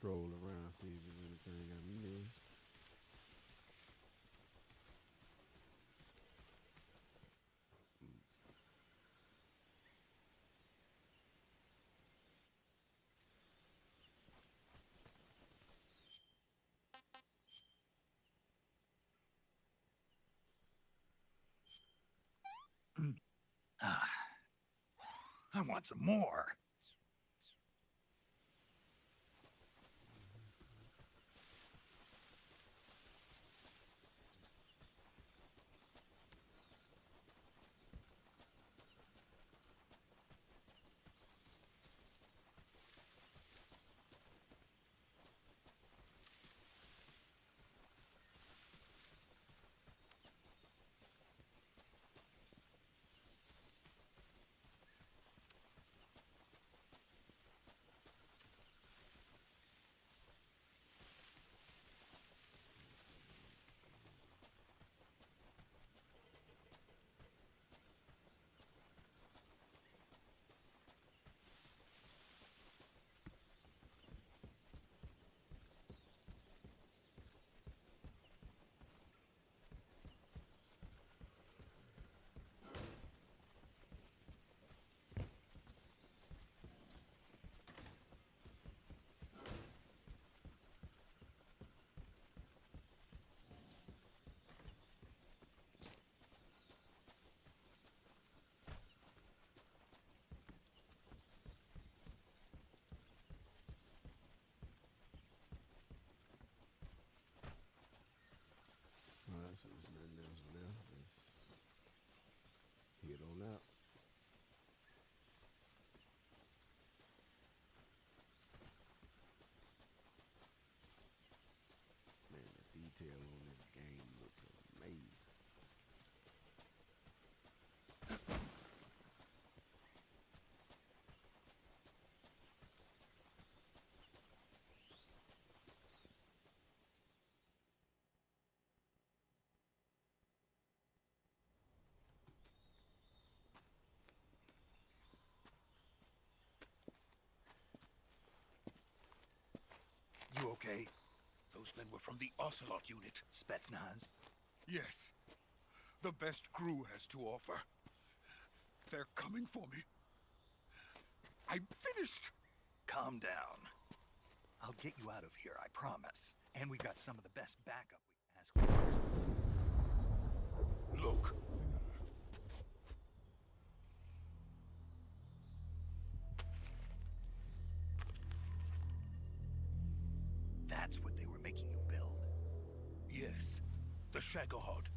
stroll around, see if there's anything I missed. I want some more. Alright, so there's nothing else left. Let's head on out. Man, the detail on this game looks amazing. You okay? Those men were from the Ocelot unit. Spetsnaz? Yes. The best crew has to offer. They're coming for me. I'm finished! Calm down. I'll get you out of here, I promise. And we got some of the best backup we can ask for. Look. That's what they were making you build? Yes. The Shagohod.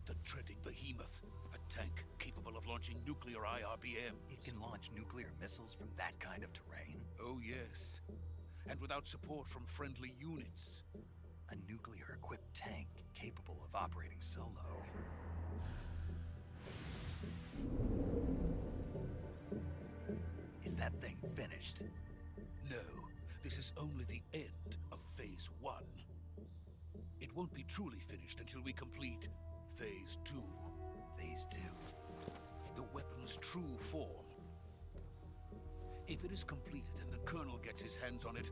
The treading behemoth. A tank capable of launching nuclear IRBMs. It can launch nuclear missiles from that kind of terrain? Oh, yes. And without support from friendly units. A nuclear-equipped tank capable of operating solo. Is that thing finished? No. This is only the end of Phase 1. It won't be truly finished until we complete Phase 2. Phase 2? The weapon's true form. If it is completed and the Colonel gets his hands on it,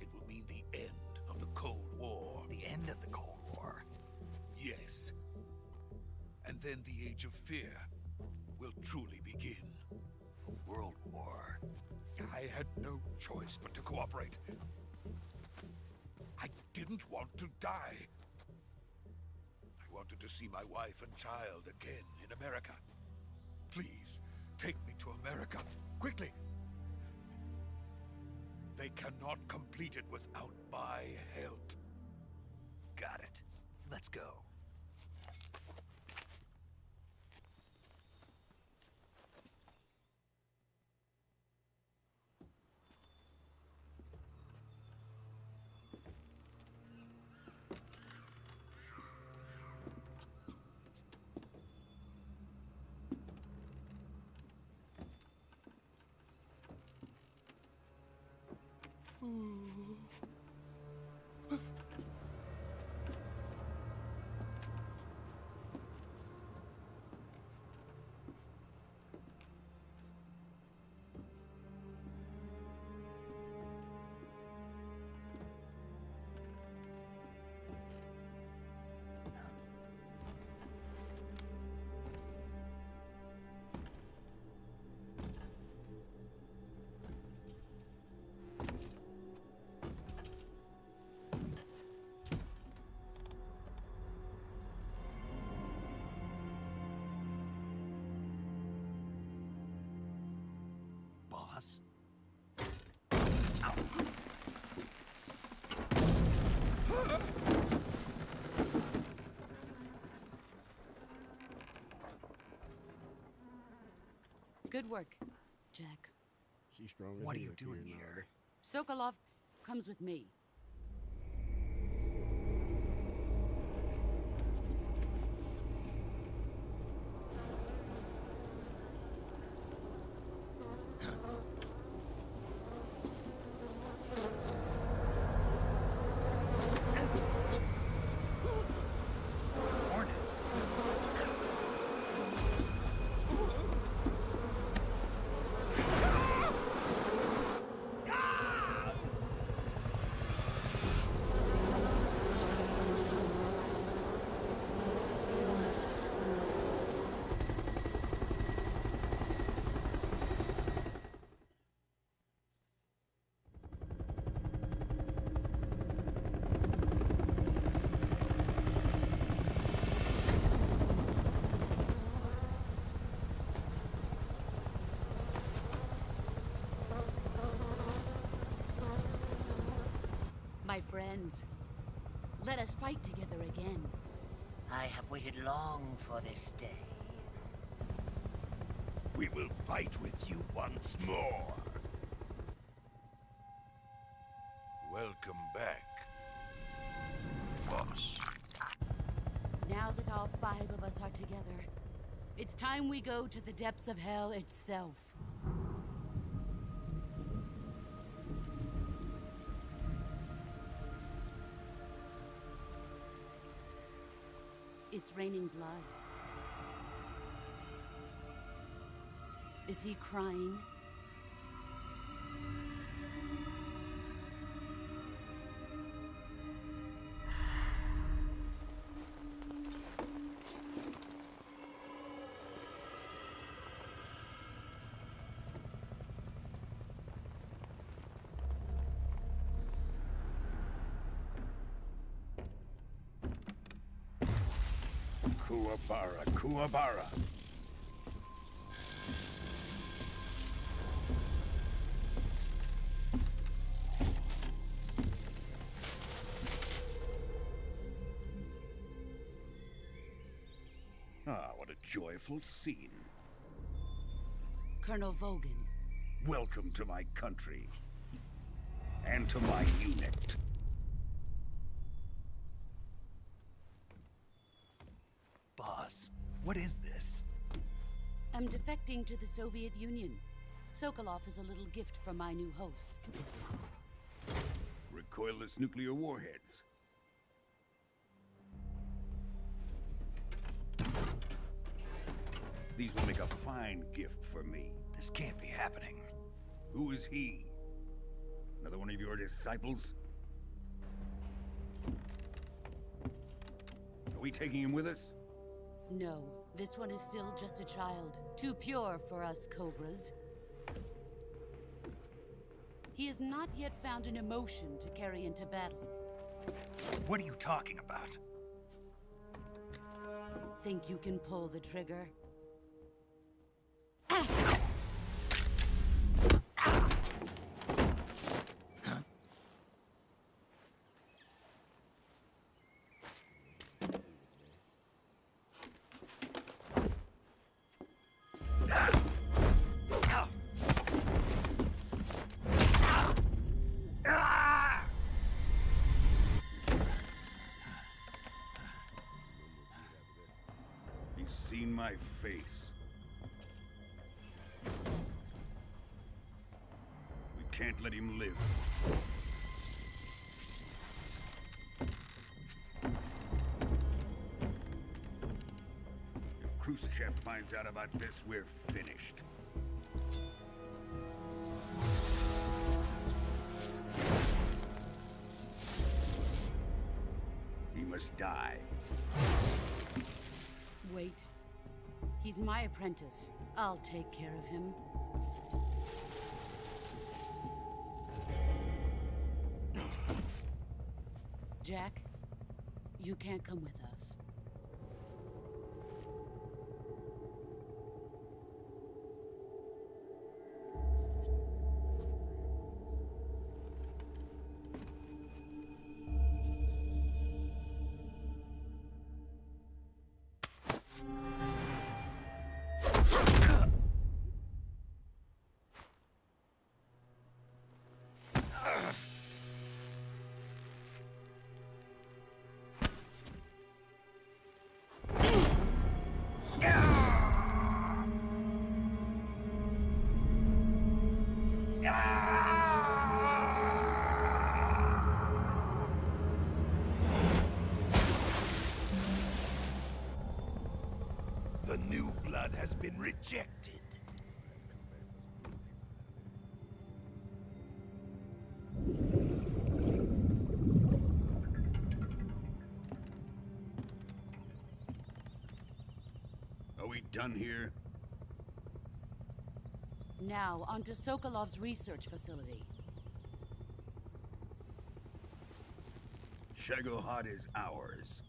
it will mean the end of the Cold War. The end of the Cold War? Yes. And then the Age of Fear will truly begin. A world war? I had no choice but to cooperate. I didn't want to die. I wanted to see my wife and child again in America. Please, take me to America, quickly. They cannot complete it without my help. Got it. Let's go. Good work, Jack. She's strong. What are you doing here? Sokolov comes with me. Hornets. My friends, let us fight together again. I have waited long for this day. We will fight with you once more. Welcome back, boss. Now that all 5 of us are together, it's time we go to the depths of hell itself. It's raining blood. Is he crying? Kuwabara, Kuwabara. Ah, what a joyful scene. Colonel Vogan. Welcome to my country. And to my unit. Boss, what is this? I'm defecting to the Soviet Union. Sokolov is a little gift from my new hosts. Recoilless nuclear warheads. These will make a fine gift for me. This can't be happening. Who is he? Another one of your disciples? Are we taking him with us? No, this one is still just a child. Too pure for us Cobras. He has not yet found an emotion to carry into battle. What are you talking about? Think you can pull the trigger? He's seen my face. We can't let him live. If Khrushchev finds out about this, we're finished. He must die. Wait. He's my apprentice. I'll take care of him. Jack, you can't come with us. new blood has been rejected. Are we done here? Now, on to Sokolov's research facility. Shagohod is ours.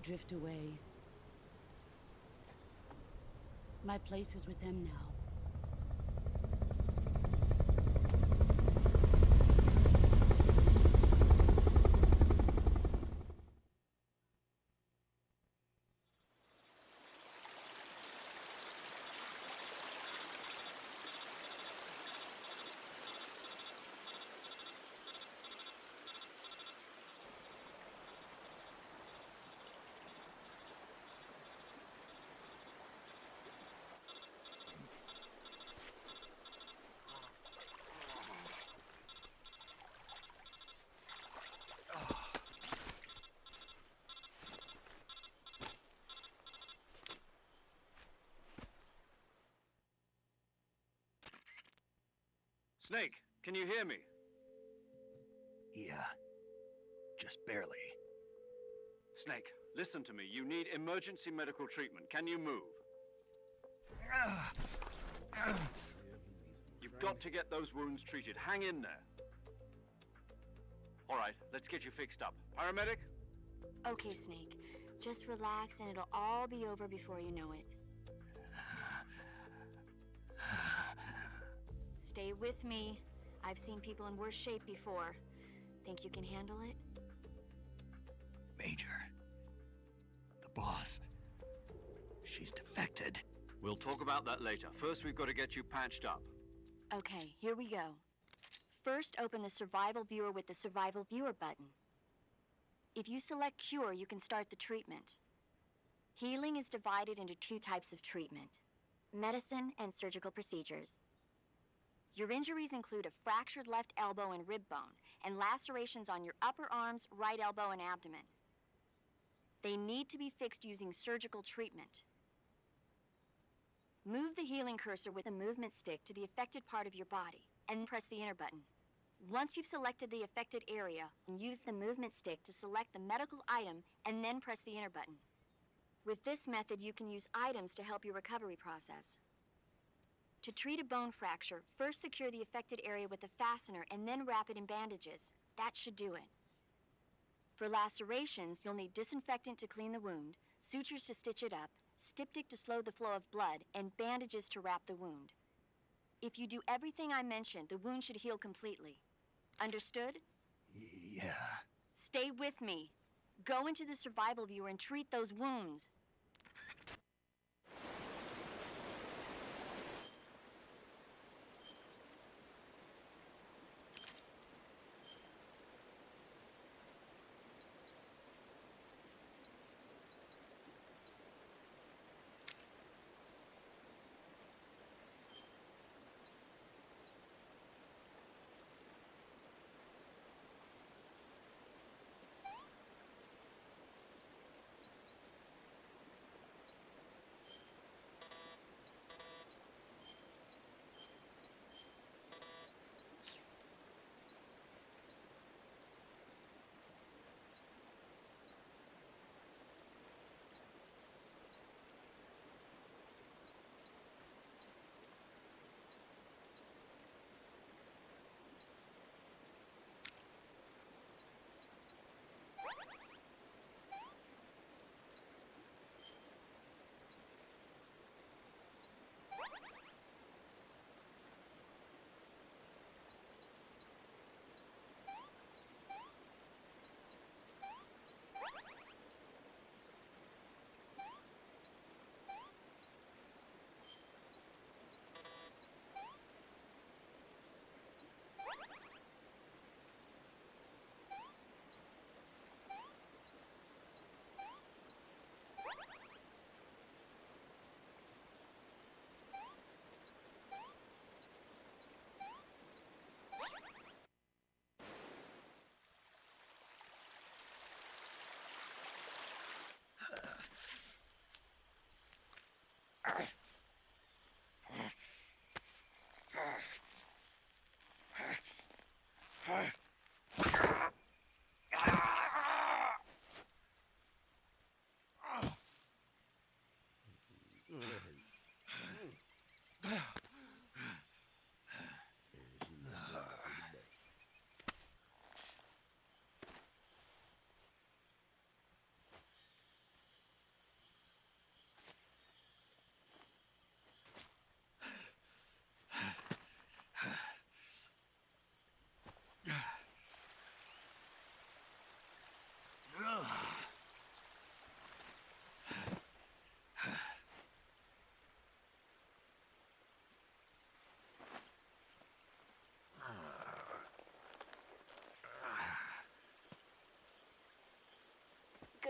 Drift away. My place is with them now. Snake, can you hear me? Yeah. Just barely. Snake, listen to me. You need emergency medical treatment. Can you move? You've got to get those wounds treated. Hang in there. All right, let's get you fixed up. Paramedic? Okay, Snake. Just relax and it'll all be over before you know it. Stay with me. I've seen people in worse shape before. Think you can handle it? Major. The boss. She's defected. We'll talk about that later. First, we've got to get you patched up. Okay, here we go. First, open the Survival Viewer with the Survival Viewer button. If you select Cure, you can start the treatment. Healing is divided into two types of treatment: medicine and surgical procedures. Your injuries include a fractured left elbow and rib bone, and lacerations on your upper arms, right elbow, and abdomen. They need to be fixed using surgical treatment. Move the healing cursor with a movement stick to the affected part of your body, and press the enter button. Once you've selected the affected area, use the movement stick to select the medical item, and then press the enter button. With this method, you can use items to help your recovery process. To treat a bone fracture, first secure the affected area with a fastener and then wrap it in bandages. That should do it. For lacerations, you'll need disinfectant to clean the wound, sutures to stitch it up, styptic to slow the flow of blood, and bandages to wrap the wound. If you do everything I mentioned, the wound should heal completely. Understood? Yeah. Stay with me. Go into the Survival Viewer and treat those wounds.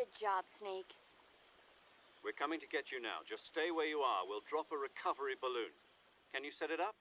Good job, Snake. We're coming to get you now. Just stay where you are. We'll drop a recovery balloon. Can you set it up?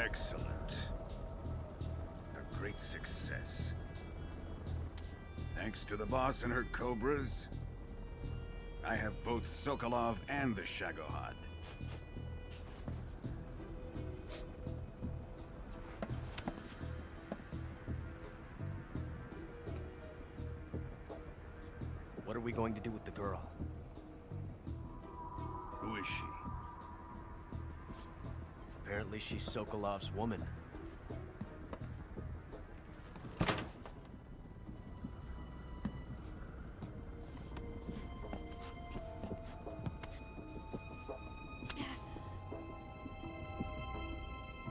Excellent. A great success. Thanks to the boss and her cobras, I have both Sokolov and the Shagohod. What are we going to do with the girl? Who is she? Apparently she's Sokolov's woman.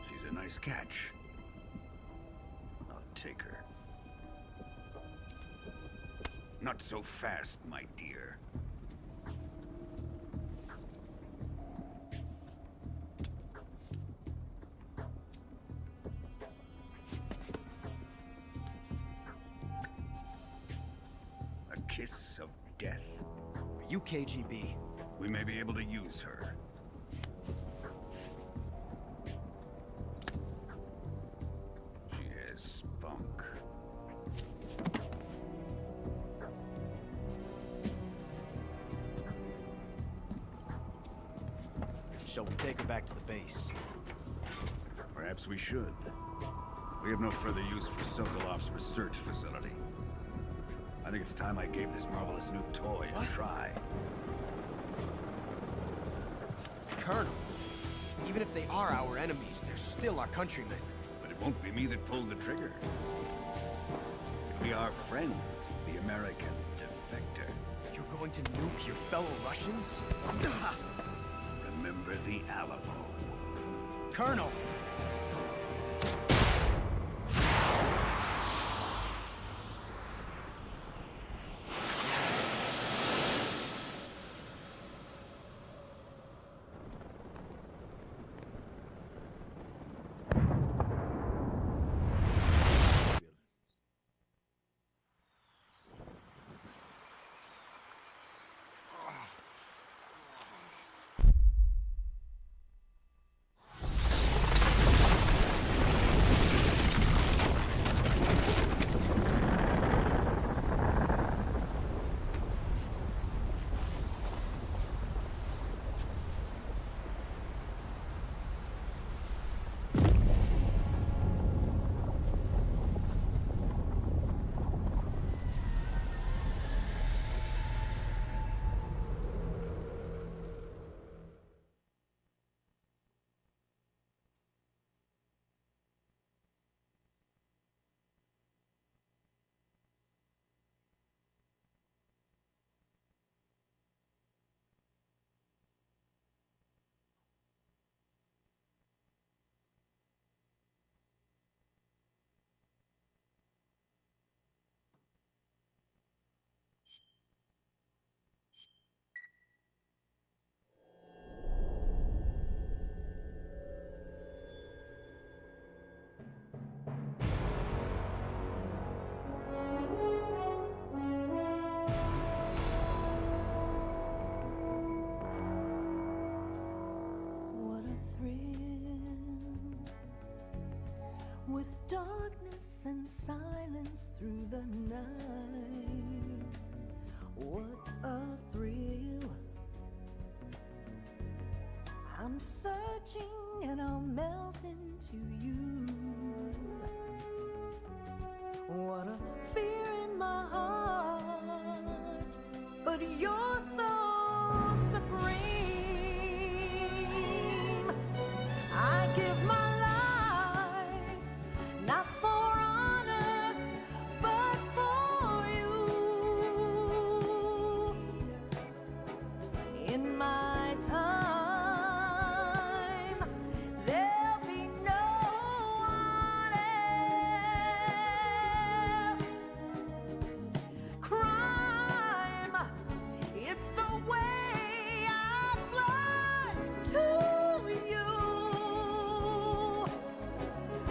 She's a nice catch. I'll take her. Not so fast, my dear. A kiss of death? Are you KGB? We may be able to use her. She has spunk. Shall we take her back to the base? Perhaps we should. We have no further use for Sokolov's research facility. I think it's time I gave this marvelous new toy a try. Colonel, even if they are our enemies, they're still our countrymen. But it won't be me that pulled the trigger. It'll be our friend, the American defector. You're going to nuke your fellow Russians? Remember the Alamo. Colonel! with darkness and silence through the night. What a thrill. I'm searching and I'll melt into you. What a fear in my heart, but you're so supreme. I give my life, not for honor, but for you. In my time, there'll be no one else. Crime, it's the way I fly to you.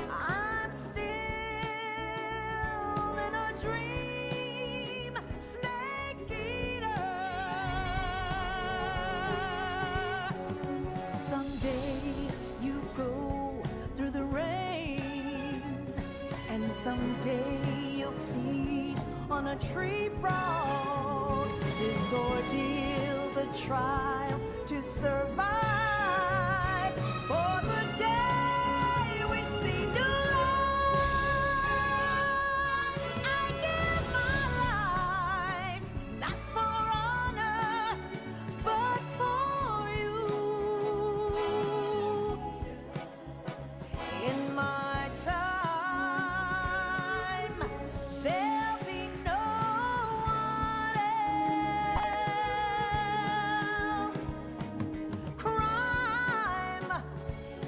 I'm still in a dream, snake eater. Someday you go through the rain, and someday you'll feed on a tree frog. This ordeal, the trial to survive, for the day we see new light. I give my life, not for honor, but for you. In my time, there'll be no one else. Crime,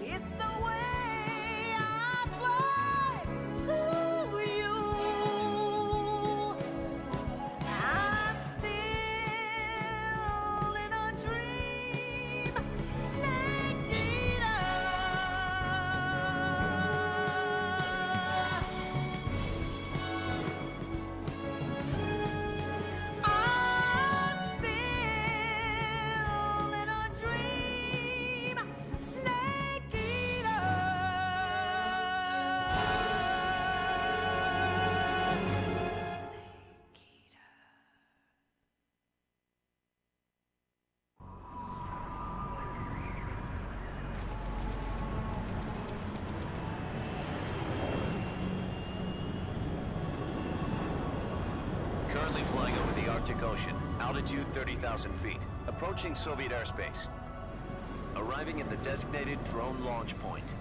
it's the way I fly to you. I'm still in a dream, snake eater. I'm still in a dream, snake eater. Currently flying over the Arctic Ocean, altitude 30,000 feet, approaching Soviet airspace. Arriving at the designated drone launch point.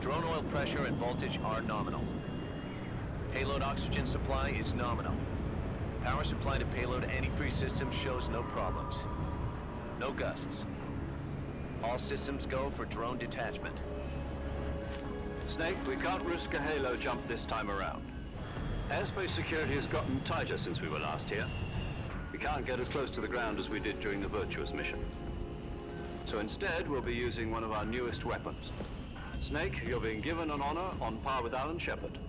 Drone oil pressure and voltage are nominal. Payload oxygen supply is nominal. Power supply to payload antifreeze system shows no problems. No gusts. All systems go for drone detachment. Snake, we can't risk a halo jump this time around. Airspace security has gotten tighter since we were last here. We can't get as close to the ground as we did during the Virtuous mission. So instead, we'll be using one of our newest weapons. Snake, you're being given an honor on par with Alan Shepard.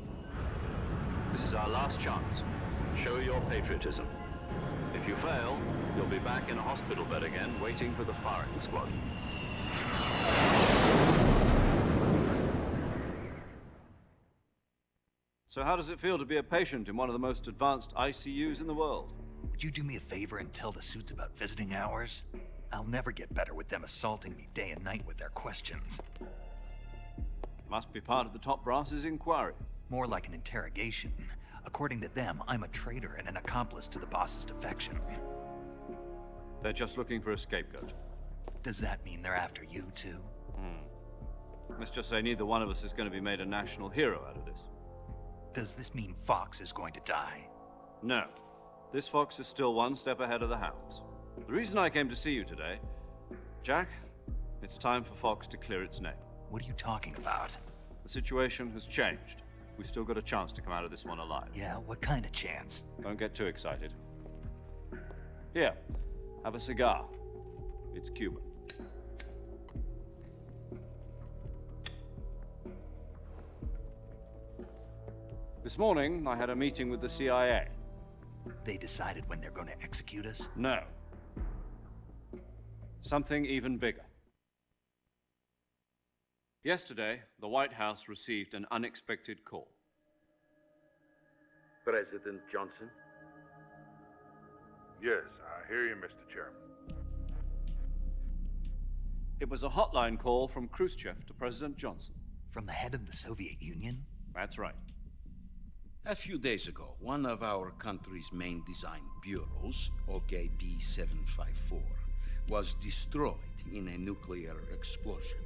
This is our last chance. Show your patriotism. If you fail, you'll be back in a hospital bed again, waiting for the firing squad. So how does it feel to be a patient in one of the most advanced ICUs in the world? Would you do me a favor and tell the suits about visiting hours? I'll never get better with them assaulting me day and night with their questions. Must be part of the top brass's inquiry. More like an interrogation. According to them, I'm a traitor and an accomplice to the boss's defection. They're just looking for a scapegoat. Does that mean they're after you, too? Let's just say neither one of us is going to be made a national hero out of this. Does this mean Fox is going to die? No. This fox is still one step ahead of the hounds. The reason I came to see you today, Jack, it's time for Fox to clear its name. What are you talking about? The situation has changed. We've still got a chance to come out of this one alive. Yeah, what kind of chance? Don't get too excited. Here, have a cigar. It's Cuban. This morning, I had a meeting with the CIA. They decided when they're going to execute us? No. Something even bigger. Yesterday, the White House received an unexpected call. President Johnson? Yes, I hear you, Mr. Chairman. It was a hotline call from Khrushchev to President Johnson. From the head of the Soviet Union? That's right. A few days ago, one of our country's main design bureaus, OKB 754, was destroyed in a nuclear explosion.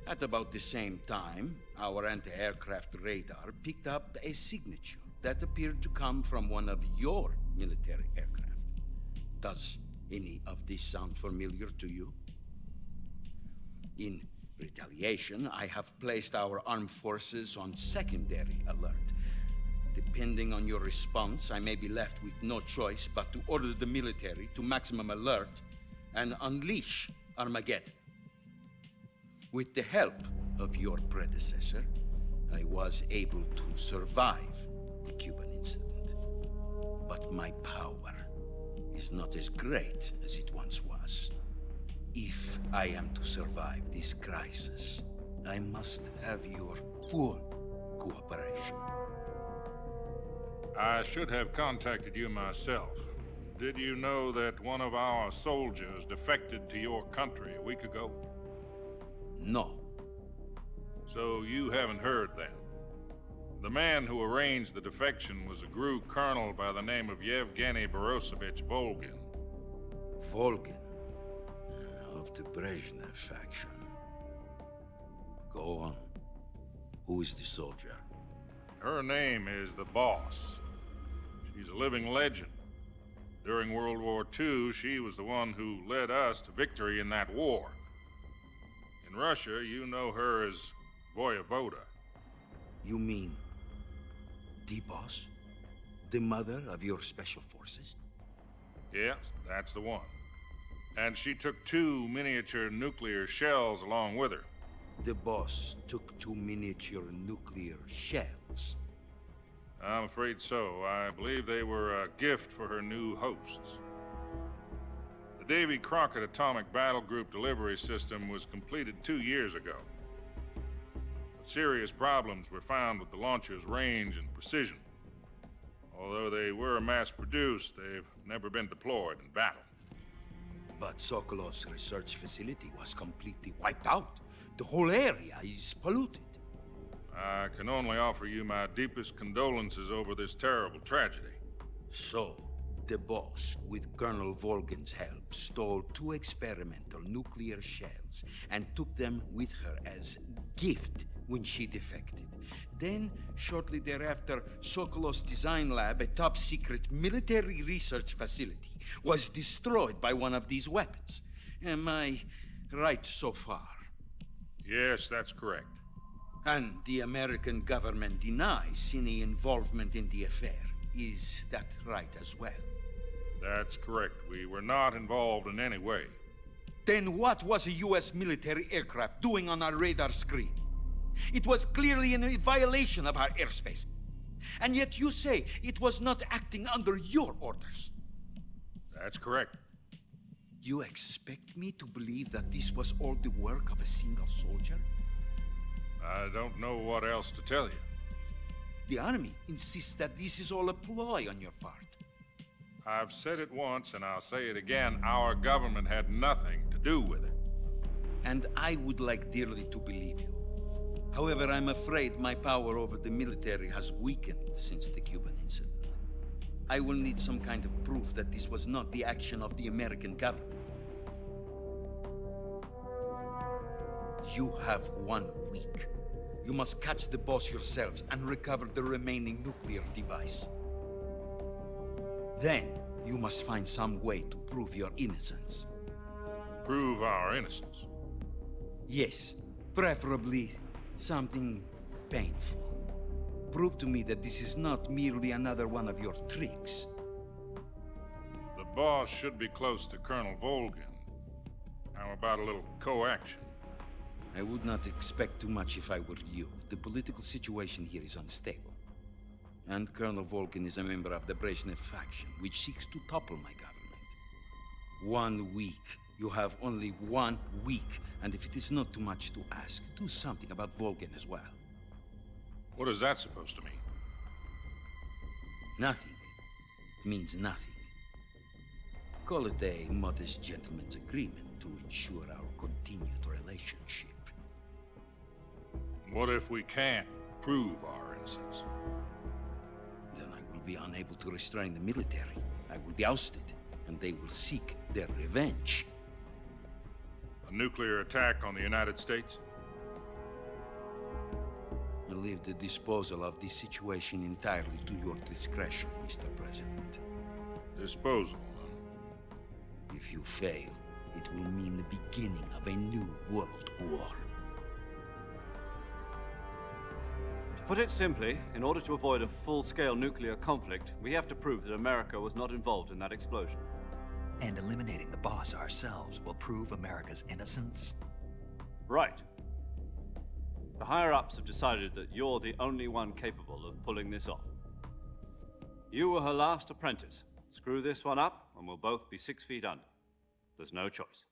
At about the same time, our anti-aircraft radar picked up a signature that appeared to come from one of your military aircraft. Does any of this sound familiar to you? In retaliation, I have placed our armed forces on secondary alert. Depending on your response, I may be left with no choice but to order the military to maximum alert and unleash Armageddon. With the help of your predecessor, I was able to survive the Cuban incident. But my power is not as great as it once was. If I am to survive this crisis, I must have your full cooperation. I should have contacted you myself. Did you know that one of our soldiers defected to your country a week ago? No. So you haven't heard then? The man who arranged the defection was a GRU colonel by the name of Yevgeny Borosovich Volgin. Volgin? Of the Brezhnev faction. Go on. Who is the soldier? Her name is the Boss. She's a living legend. During World War II, she was the one who led us to victory in that war. In Russia, you know her as Voyevoda. You mean the Boss? The mother of your special forces? Yes, that's the one. And she took 2 miniature nuclear shells along with her. The Boss took 2 miniature nuclear shells? I'm afraid so. I believe they were a gift for her new hosts. The Davy Crockett Atomic Battle Group delivery system was completed 2 years ago. But serious problems were found with the launcher's range and precision. Although they were mass-produced, they've never been deployed in battle. But Sokolov's research facility was completely wiped out. The whole area is polluted. I can only offer you my deepest condolences over this terrible tragedy. So, the Boss, with Colonel Volgin's help, stole 2 experimental nuclear shells and took them with her as gift when she defected. Then, shortly thereafter, Sokolov's design lab, a top-secret military research facility, was destroyed by one of these weapons. Am I right so far? Yes, that's correct. And the American government denies any involvement in the affair. Is that right as well? That's correct. We were not involved in any way. Then what was a U.S. military aircraft doing on our radar screen? It was clearly in violation of our airspace. And yet you say it was not acting under your orders. That's correct. You expect me to believe that this was all the work of a single soldier? I don't know what else to tell you. The army insists that this is all a ploy on your part. I've said it once, and I'll say it again. Our government had nothing to do with it. And I would like dearly to believe you. However, I'm afraid my power over the military has weakened since the Cuban incident. I will need some kind of proof that this was not the action of the American government. You have 1 week. You must catch the Boss yourselves and recover the remaining nuclear device. Then, you must find some way to prove your innocence. Prove our innocence? Yes, preferably something painful. Prove to me that this is not merely another one of your tricks. The Boss should be close to Colonel Volgin. How about a little co-action? I would not expect too much if I were you. The political situation here is unstable. And Colonel Volgin is a member of the Brezhnev faction, which seeks to topple my government. 1 week You have only 1 week, and if it is not too much to ask, do something about Volgin as well. What is that supposed to mean? Nothing. It means nothing. Call it a modest gentleman's agreement to ensure our continued relationship. What if we can't prove our innocence? Then I will be unable to restrain the military. I will be ousted, and they will seek their revenge. A nuclear attack on the United States? I leave the disposal of this situation entirely to your discretion, Mr. President. Disposal? If you fail, it will mean the beginning of a new world war. To put it simply, in order to avoid a full-scale nuclear conflict, we have to prove that America was not involved in that explosion. And eliminating the boss ourselves will prove America's innocence? Right. The higher-ups have decided that you're the only one capable of pulling this off. You were her last apprentice. Screw this one up, and we'll both be 6 feet under. There's no choice.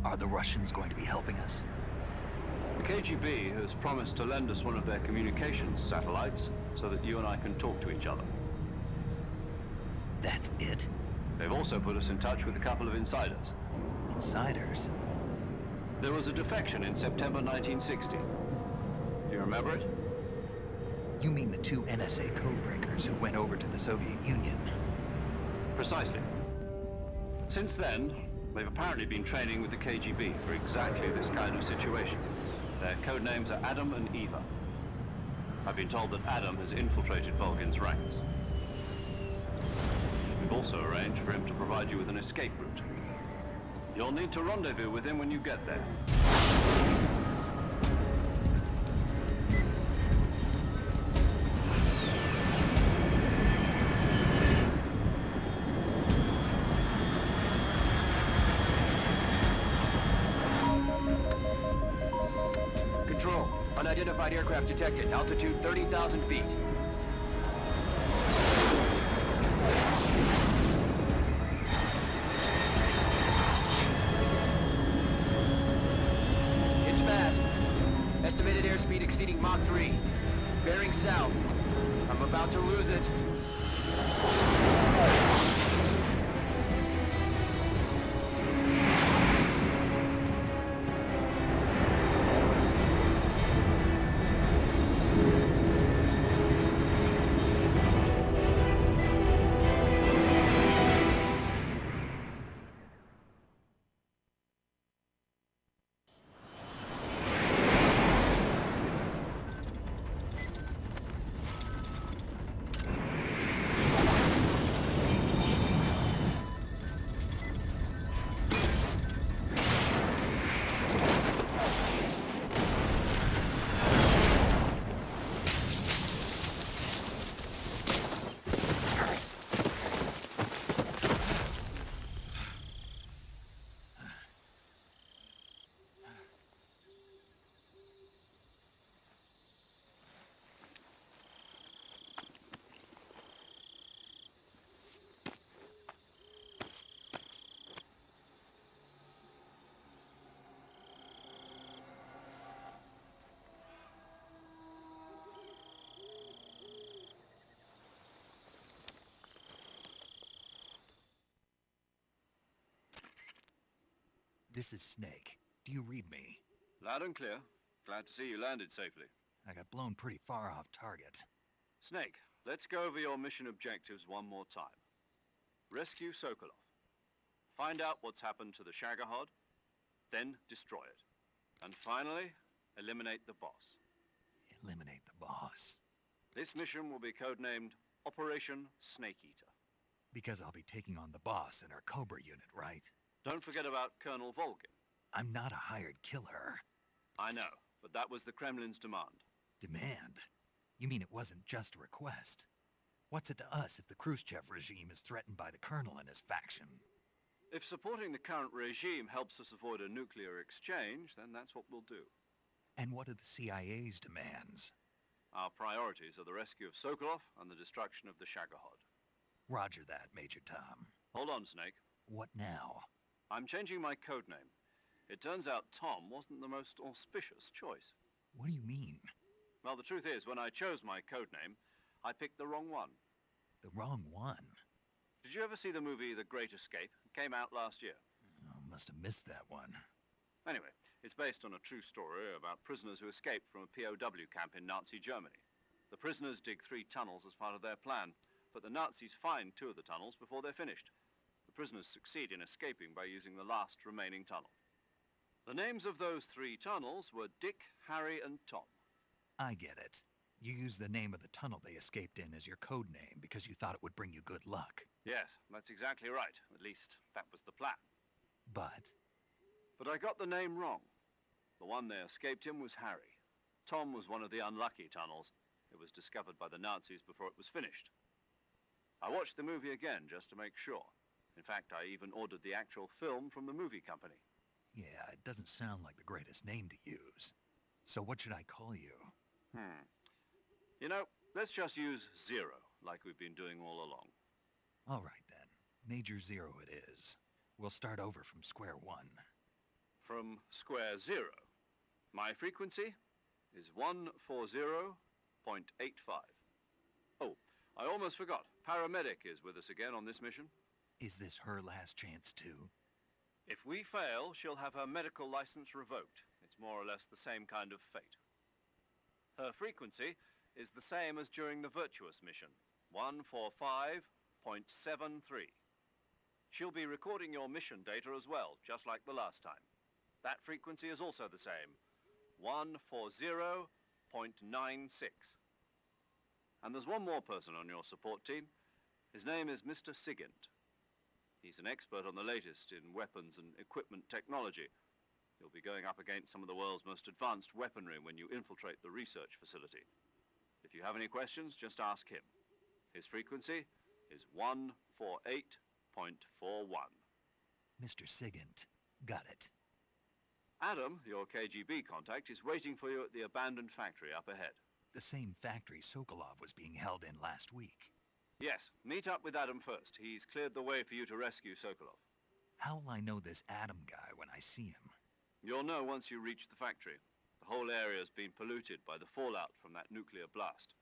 Are the Russians going to be helping us? The KGB has promised to lend us one of their communications satellites so that you and I can talk to each other. That's it? They've also put us in touch with a couple of insiders. Insiders? There was a defection in September 1960. Do you remember it? You mean the 2 NSA codebreakers who went over to the Soviet Union? Precisely. Since then, they've apparently been training with the KGB for exactly this kind of situation. Their code names are Adam and Eva. I've been told that Adam has infiltrated Volgin's ranks. We've also arranged for him to provide you with an escape route. You'll need to rendezvous with him when you get there. Control. Unidentified aircraft detected. Altitude 30,000 feet. It's fast. Estimated airspeed exceeding Mach 3. Bearing south. I'm about to lose it. This is Snake. Do you read me? Loud and clear. Glad to see you landed safely. I got blown pretty far off target. Snake, let's go over your mission objectives one more time. Rescue Sokolov. Find out what's happened to the Shagohod, then destroy it. And finally, eliminate the boss. Eliminate the boss? This mission will be codenamed Operation Snake Eater. Because I'll be taking on the boss in our Cobra unit, right? Don't forget about Colonel Volgin. I'm not a hired killer. I know, but that was the Kremlin's demand. Demand? You mean it wasn't just a request? What's it to us if the Khrushchev regime is threatened by the Colonel and his faction? If supporting the current regime helps us avoid a nuclear exchange, then that's what we'll do. And what are the CIA's demands? Our priorities are the rescue of Sokolov and the destruction of the Shagohod. Roger that, Major Tom. Hold on, Snake. What now? I'm changing my code name. It turns out Tom wasn't the most auspicious choice. What do you mean? Well, the truth is, when I chose my code name, I picked the wrong one. The wrong one? Did you ever see the movie The Great Escape? It came out last year. Oh, must have missed that one. Anyway, it's based on a true story about prisoners who escaped from a POW camp in Nazi Germany. The prisoners dig 3 tunnels as part of their plan, but the Nazis find 2 of the tunnels before they're finished. The prisoners succeed in escaping by using the last remaining tunnel. The names of those 3 tunnels were Dick, Harry, and Tom. I get it. You used the name of the tunnel they escaped in as your code name because you thought it would bring you good luck. Yes, that's exactly right. At least, that was the plan. But I got the name wrong. The one they escaped in was Harry. Tom was one of the unlucky tunnels. It was discovered by the Nazis before it was finished. I watched the movie again just to make sure. In fact, I even ordered the actual film from the movie company. yeah, it doesn't sound like the greatest name to use. So what should I call you? You know, let's just use Zero, like we've been doing all along. All right then. Major Zero it is. We'll start over from square one. From square 0. My frequency is 140.85. Oh, I almost forgot. Paramedic is with us again on this mission. Is this her last chance too? If we fail, she'll have her medical license revoked. It's more or less the same kind of fate. Her frequency is the same as during the Virtuous mission, 145.73. She'll be recording your mission data as well, just like the last time. That frequency is also the same, 140.96. And there's one more person on your support team. His name is Mr. Sigint. He's an expert on the latest in weapons and equipment technology. You'll be going up against some of the world's most advanced weaponry when you infiltrate the research facility. If you have any questions, just ask him. His frequency is 148.41. Mr. Sigint. Got it. Adam, your KGB contact, is waiting for you at the abandoned factory up ahead. The same factory Sokolov was being held in last week. Yes, meet up with Adam first. He's cleared the way for you to rescue Sokolov. How will I know this Adam guy when I see him? You'll know once you reach the factory. The whole area's been polluted by the fallout from that nuclear blast.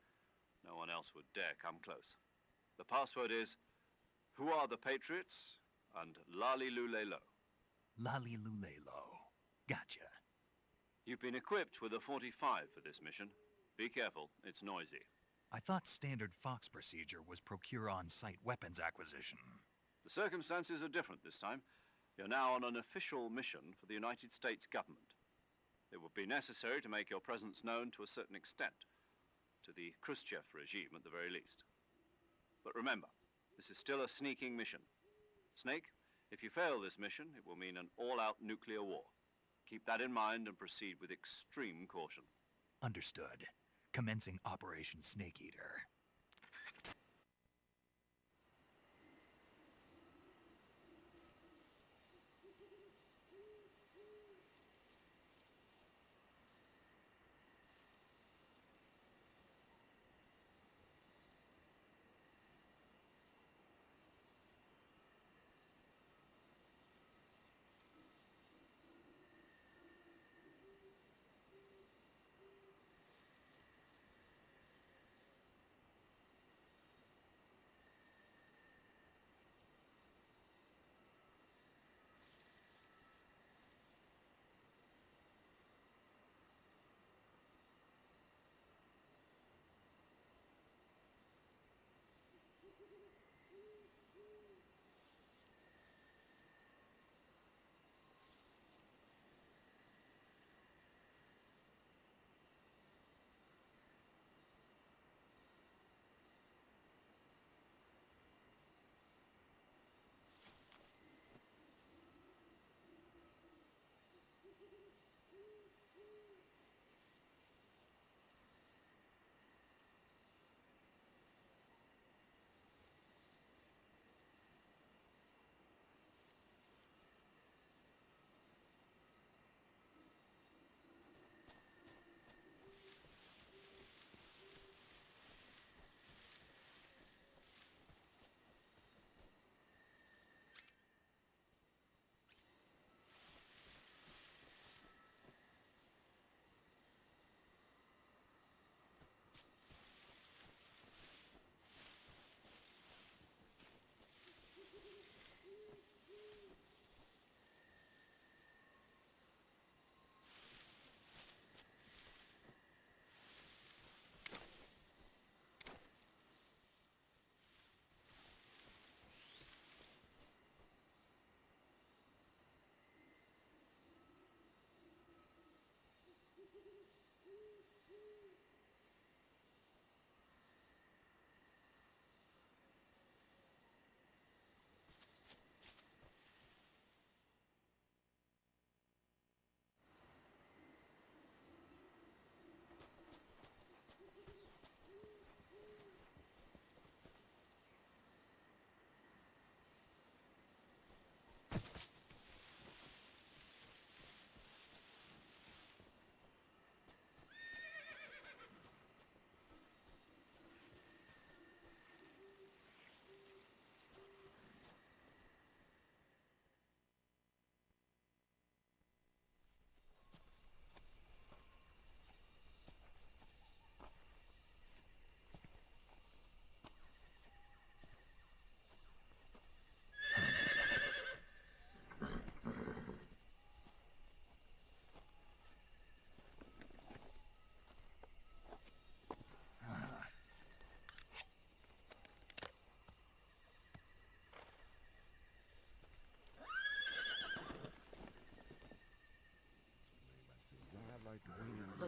No one else would dare come close. The password is, "Who are the Patriots?" and Lali Lulelo. Lali Lulelo. Gotcha. You've been equipped with a 45 for this mission. Be careful, it's noisy. I thought standard Fox procedure was procure on-site weapons acquisition. The circumstances are different this time. You're now on an official mission for the United States government. It would be necessary to make your presence known to a certain extent, to the Khrushchev regime at the very least. But remember, this is still a sneaking mission. Snake, if you fail this mission, it will mean an all-out nuclear war. Keep that in mind and proceed with extreme caution. Understood. Commencing Operation Snake Eater.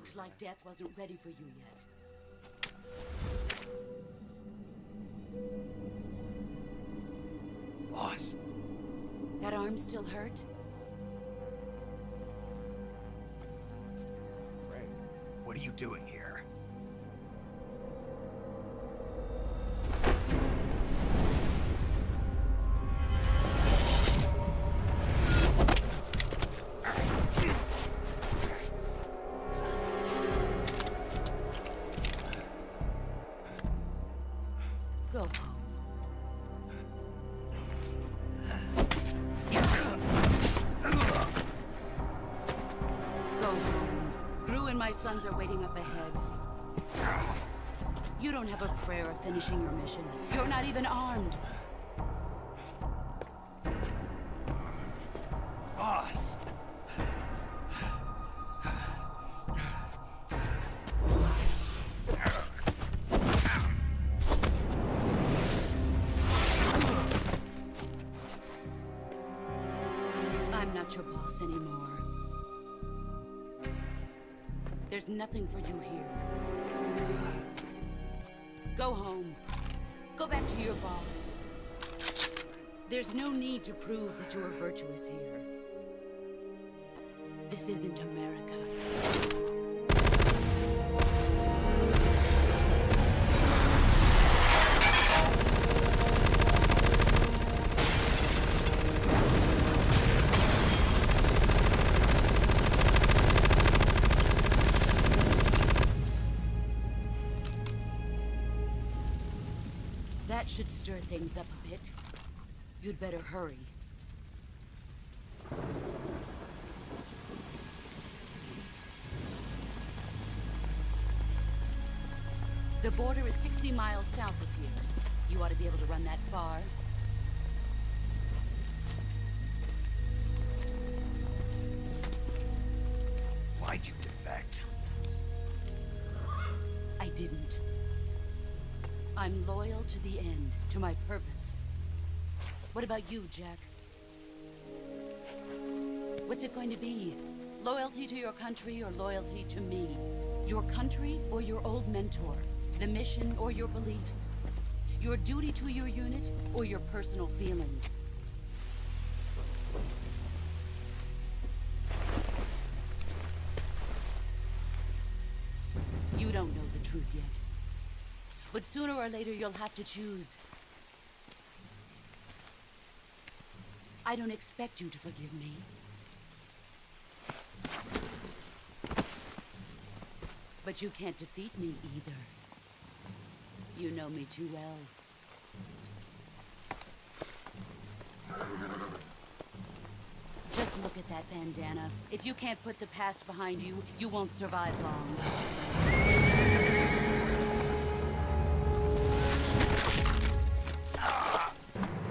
Looks like death wasn't ready for you yet. Boss. That arm still hurt? Ray, what are you doing here? Go home. Go home. Gru and my sons are waiting up ahead. You don't have a prayer of finishing your mission. You're not even armed. Boss! I'm not your boss anymore. There's nothing for you here. Go home. Go back to your boss. There's no need to prove that you are virtuous here. This isn't America. That should stir things up a bit. You'd better hurry. The border is 60 miles south of here. You ought to be able to run that far. Why'd you defect? I didn't. I'm loyal to the end, to my purpose. What about you, Jack? What's it going to be? Loyalty to your country or loyalty to me? Your country or your old mentor? The mission or your beliefs? Your duty to your unit or your personal feelings? You don't know the truth yet. But sooner or later, you'll have to choose. I don't expect you to forgive me. But you can't defeat me either. You know me too well. Just look at that bandana. If you can't put the past behind you, you won't survive long.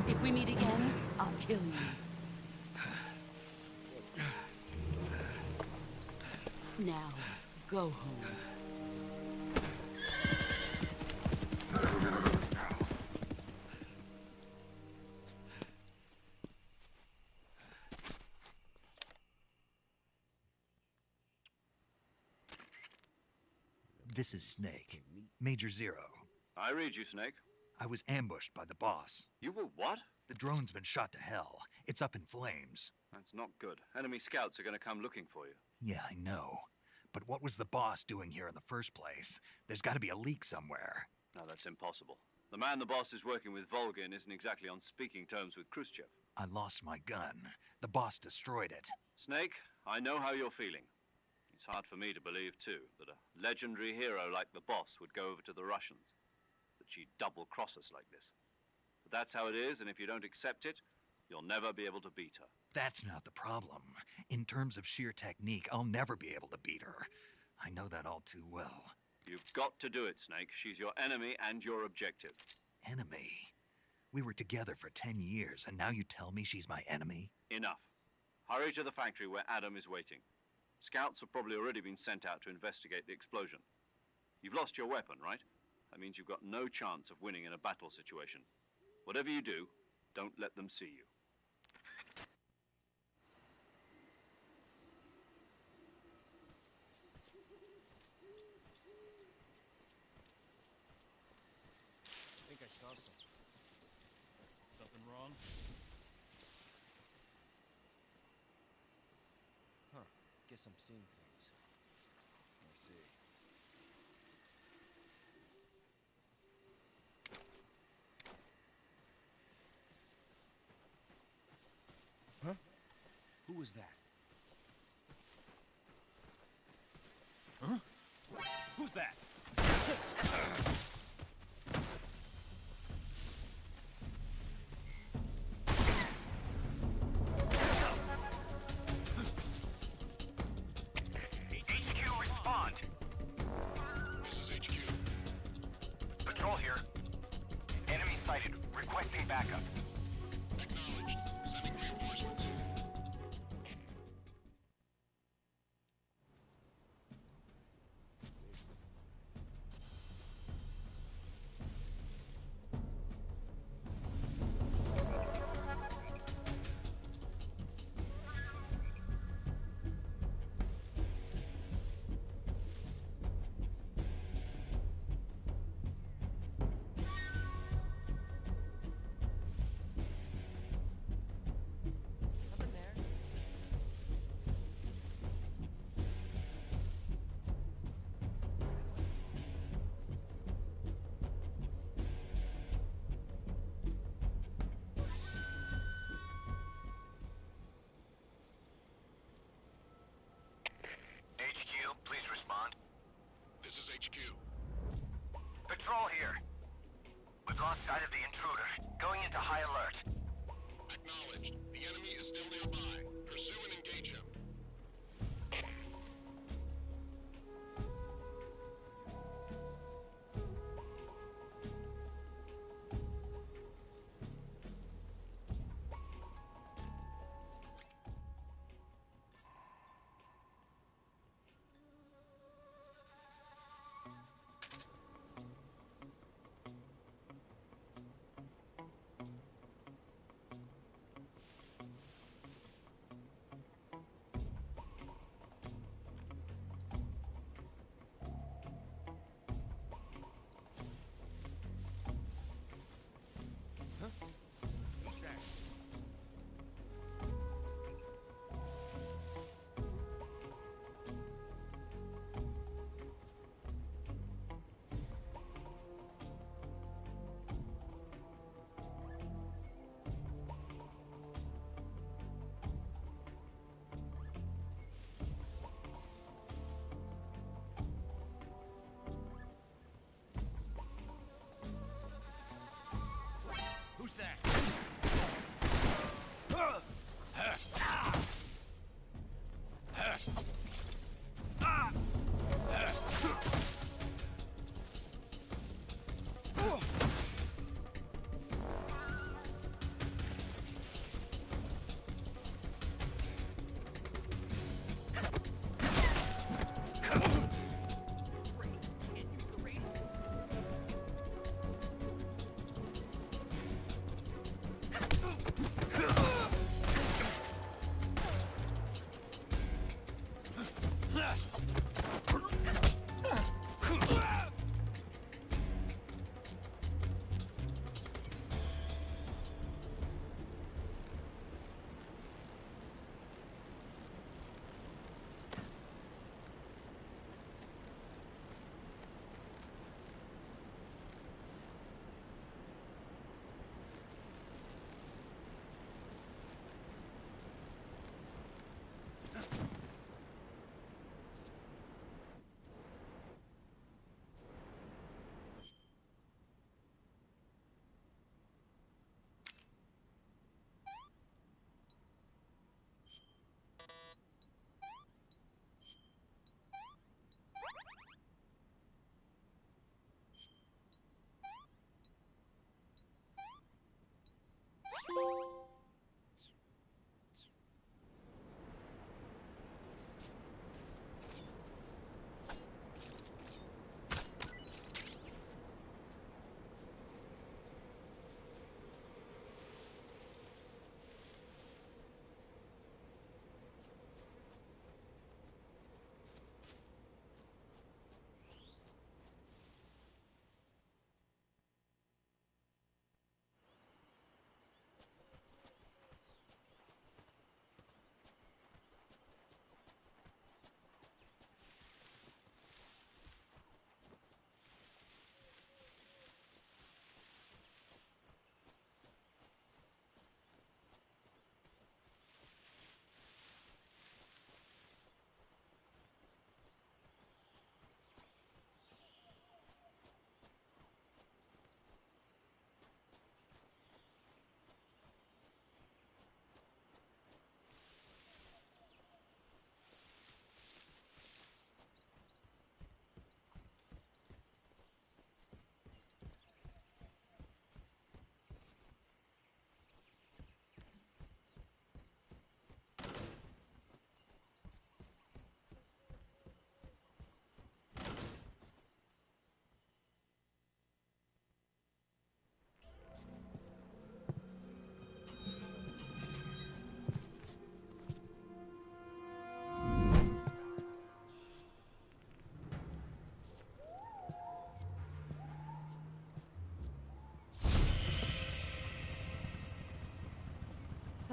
If we meet again, I'll kill you. Now, go home. This is Snake. Major Zero. I read you, Snake. I was ambushed by the boss. You were what? The drone's been shot to hell. It's up in flames. That's not good. Enemy scouts are going to come looking for you. Yeah, I know. But what was the boss doing here in the first place? There's got to be a leak somewhere. No, that's impossible. The man the boss is working with, Volgin, isn't exactly on speaking terms with Khrushchev. I lost my gun. The boss destroyed it. Snake, I know how you're feeling. It's hard for me to believe, too, that a legendary hero like the boss would go over to the Russians. That she'd double-cross us like this. But that's how it is, and if you don't accept it, you'll never be able to beat her. That's not the problem. In terms of sheer technique, I'll never be able to beat her. I know that all too well. You've got to do it, Snake. She's your enemy and your objective. Enemy? We were together for 10 years, and now you tell me she's my enemy? Enough. Hurry to the factory where Adam is waiting. Scouts have probably already been sent out to investigate the explosion. You've lost your weapon, right? That means you've got no chance of winning in a battle situation. Whatever you do, don't let them see you. Guess I'm seeing things. I see. Huh? Who was that? Huh? Who's that? HQ, respond! This is HQ. Patrol here. Enemy sighted. Requesting backup. Acknowledged. Sending reinforcements. HQ, please respond. This is HQ. Patrol here. We've lost sight of the intruder. Going into high alert. Acknowledged. The enemy is still nearby. Pursue and engage him.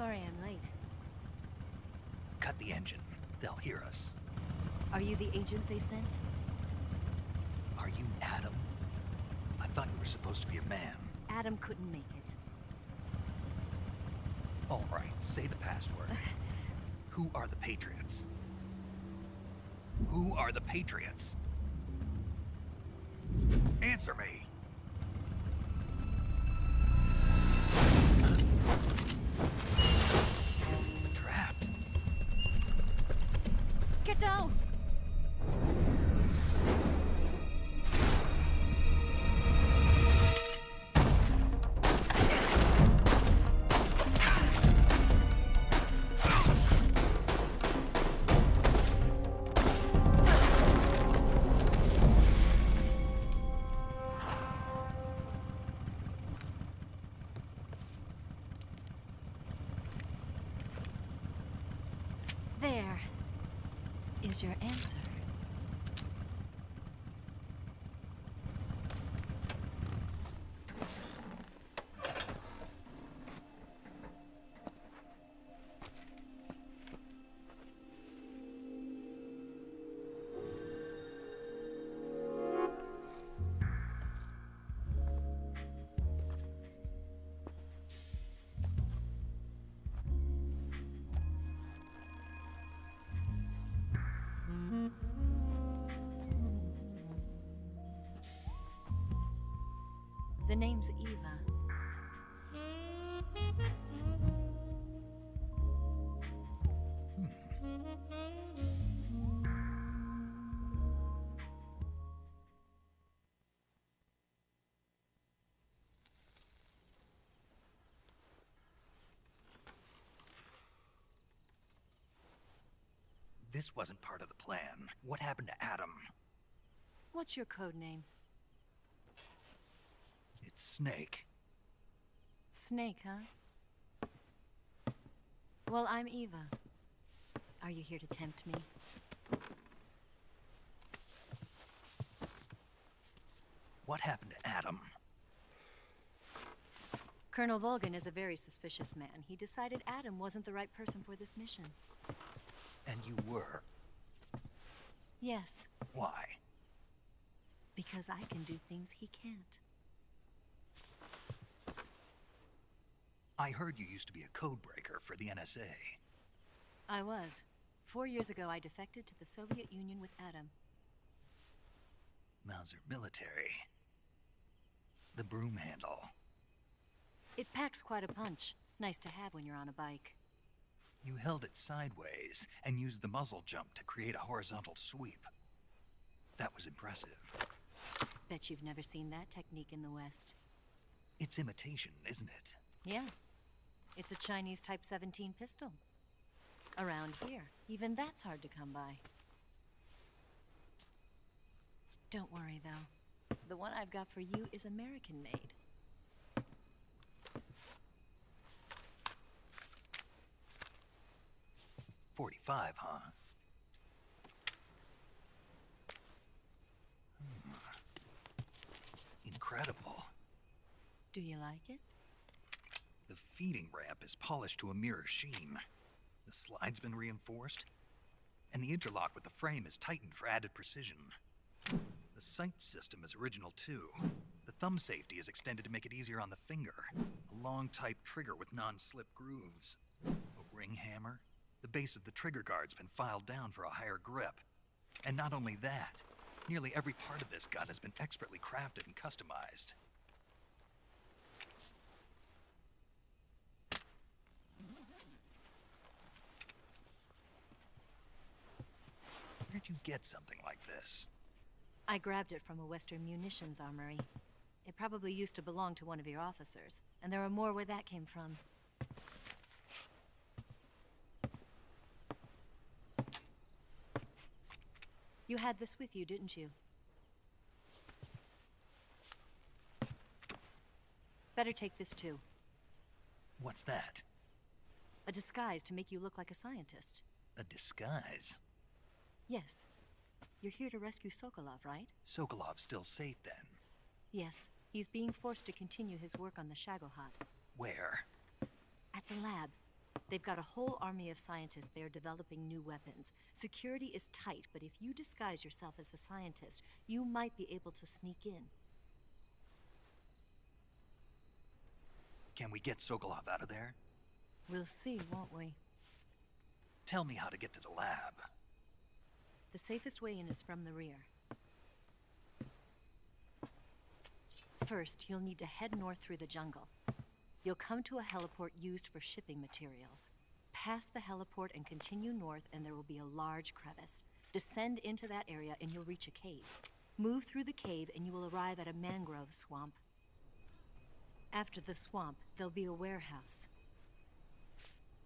Sorry I'm late. Cut the engine. They'll hear us. Are you the agent they sent? Are you Adam? I thought you were supposed to be a man. Adam couldn't make it. All right, say the password. Who are the Patriots? Who are the Patriots? Answer me! Trapped. Get down! There is your answer. The name's Eva. This wasn't part of the plan. What happened to Adam? What's your code name? It's Snake. Snake, huh? Well, I'm Eva. Are you here to tempt me? What happened to Adam? Colonel Volgan is a very suspicious man. He decided Adam wasn't the right person for this mission. And you were? Yes. Why? Because I can do things he can't. I heard you used to be a codebreaker for the NSA. I was. 4 years ago, I defected to the Soviet Union with Adam. Mauser military. The broom handle. It packs quite a punch. Nice to have when you're on a bike. You held it sideways and used the muzzle jump to create a horizontal sweep. That was impressive. Bet you've never seen that technique in the West. It's imitation, isn't it? Yeah. It's a Chinese Type 17 pistol. Around here, even that's hard to come by. Don't worry, though. The one I've got for you is American-made. .45, huh? Incredible. Do you like it? The feeding ramp is polished to a mirror sheen. The slide's been reinforced, and the interlock with the frame is tightened for added precision. The sight system is original too. The thumb safety is extended to make it easier on the finger. A long type trigger with non-slip grooves. A ring hammer. The base of the trigger guard's been filed down for a higher grip. And not only that, nearly every part of this gun has been expertly crafted and customized. Where'd you get something like this? I grabbed it from a Western munitions armory. It probably used to belong to one of your officers, and there are more where that came from. You had this with you, didn't you? Better take this too. What's that? A disguise to make you look like a scientist. A disguise? Yes. You're here to rescue Sokolov, right? Sokolov's still safe then? Yes. He's being forced to continue his work on the Shagohod. Where? At the lab. They've got a whole army of scientists there developing new weapons. Security is tight, but if you disguise yourself as a scientist, you might be able to sneak in. Can we get Sokolov out of there? We'll see, won't we? Tell me how to get to the lab. The safest way in is from the rear. First, you'll need to head north through the jungle. You'll come to a heliport used for shipping materials. Pass the heliport and continue north, and there will be a large crevice. Descend into that area and you'll reach a cave. Move through the cave and you will arrive at a mangrove swamp. After the swamp, there'll be a warehouse.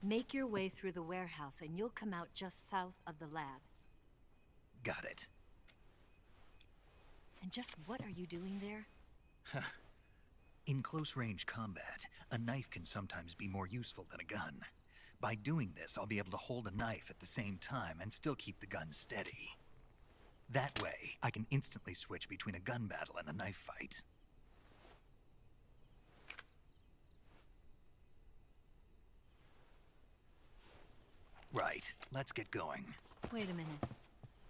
Make your way through the warehouse and you'll come out just south of the lab. Got it. And just what are you doing there? In close-range combat, a knife can sometimes be more useful than a gun. By doing this, I'll be able to hold a knife at the same time and still keep the gun steady. That way, I can instantly switch between a gun battle and a knife fight. Right, let's get going. Wait a minute.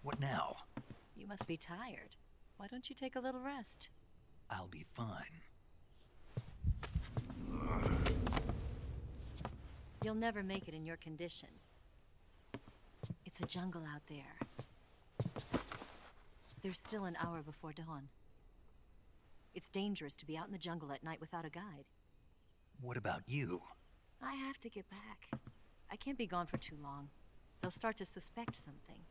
What now? You must be tired. Why don't you take a little rest? I'll be fine. You'll never make it in your condition. It's a jungle out there. There's still an hour before dawn. It's dangerous to be out in the jungle at night without a guide. What about you? I have to get back. I can't be gone for too long. They'll start to suspect something.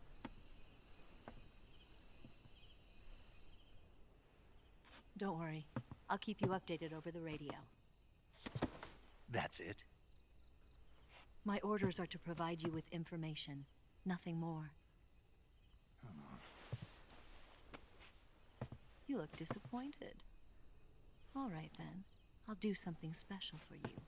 Don't worry. I'll keep you updated over the radio. That's it? My orders are to provide you with information. Nothing more. You look disappointed. All right, then. I'll do something special for you.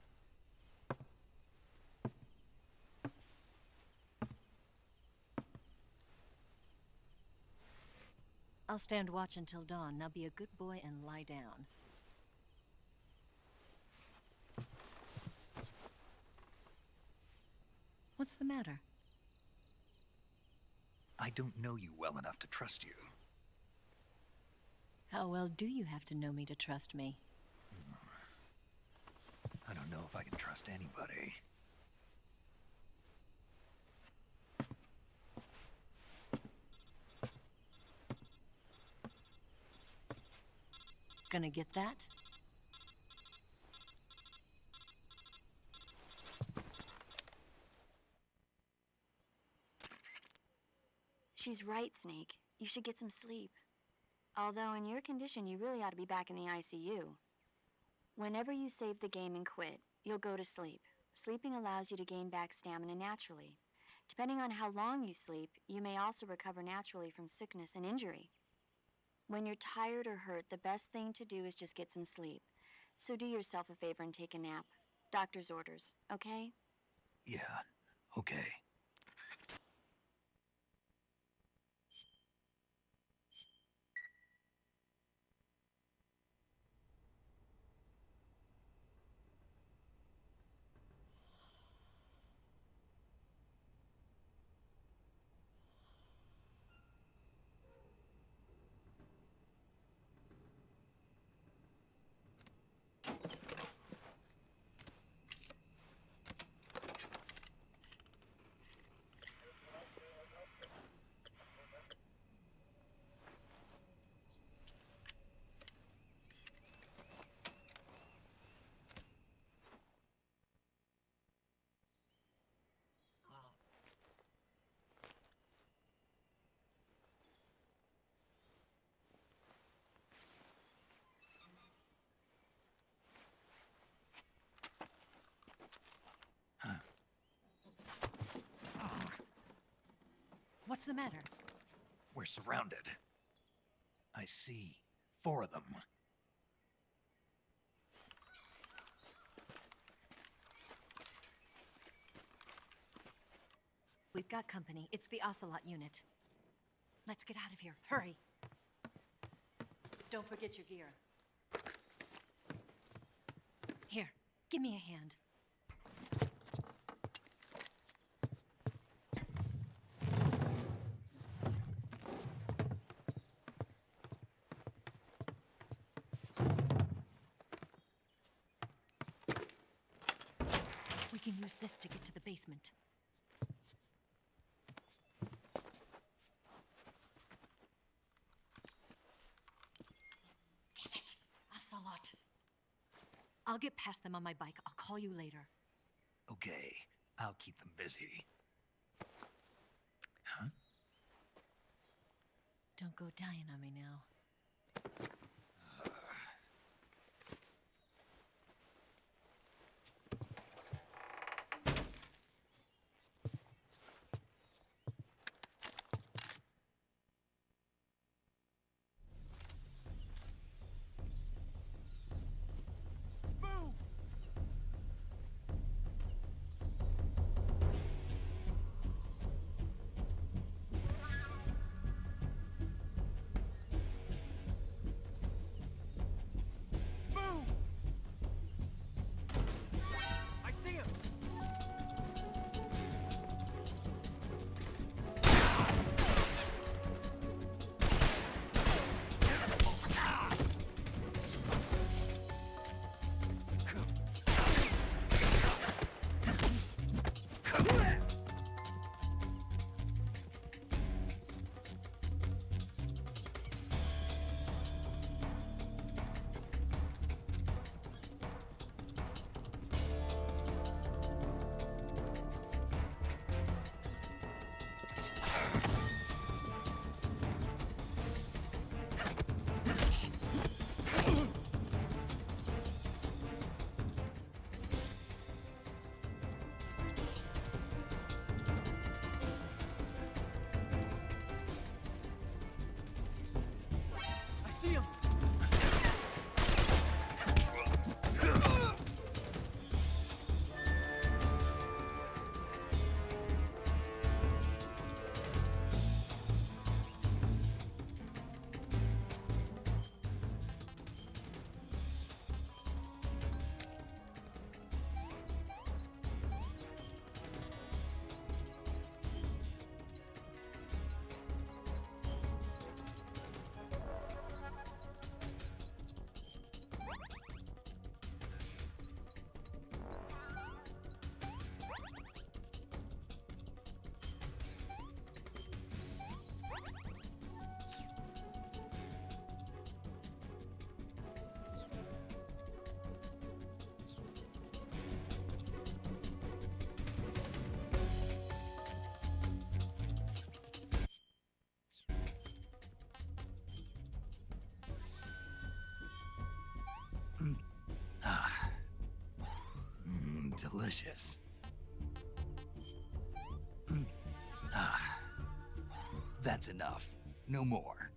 I'll stand watch until dawn. Now be a good boy and lie down. What's the matter? I don't know you well enough to trust you. How well do you have to know me to trust me? I don't know if I can trust anybody. Gonna get that? She's right, Snake. You should get some sleep. Although in your condition, you really ought to be back in the ICU. Whenever you save the game and quit, you'll go to sleep. Sleeping allows you to gain back stamina naturally. Depending on how long you sleep, you may also recover naturally from sickness and injury. When you're tired or hurt, the best thing to do is just get some sleep. So do yourself a favor and take a nap. Doctor's orders, okay? Yeah, okay. What's the matter? We're surrounded. I see 4 of them. We've got company. It's the Ocelot unit. Let's get out of here. Hurry. Don't forget your gear. Here, give me a hand. can use this to get to the basement. Damn it! Ocelot! I'll get past them on my bike. I'll call you later. Okay, I'll keep them busy. Huh? Don't go dying on me now. See him! Delicious. That's enough. No more.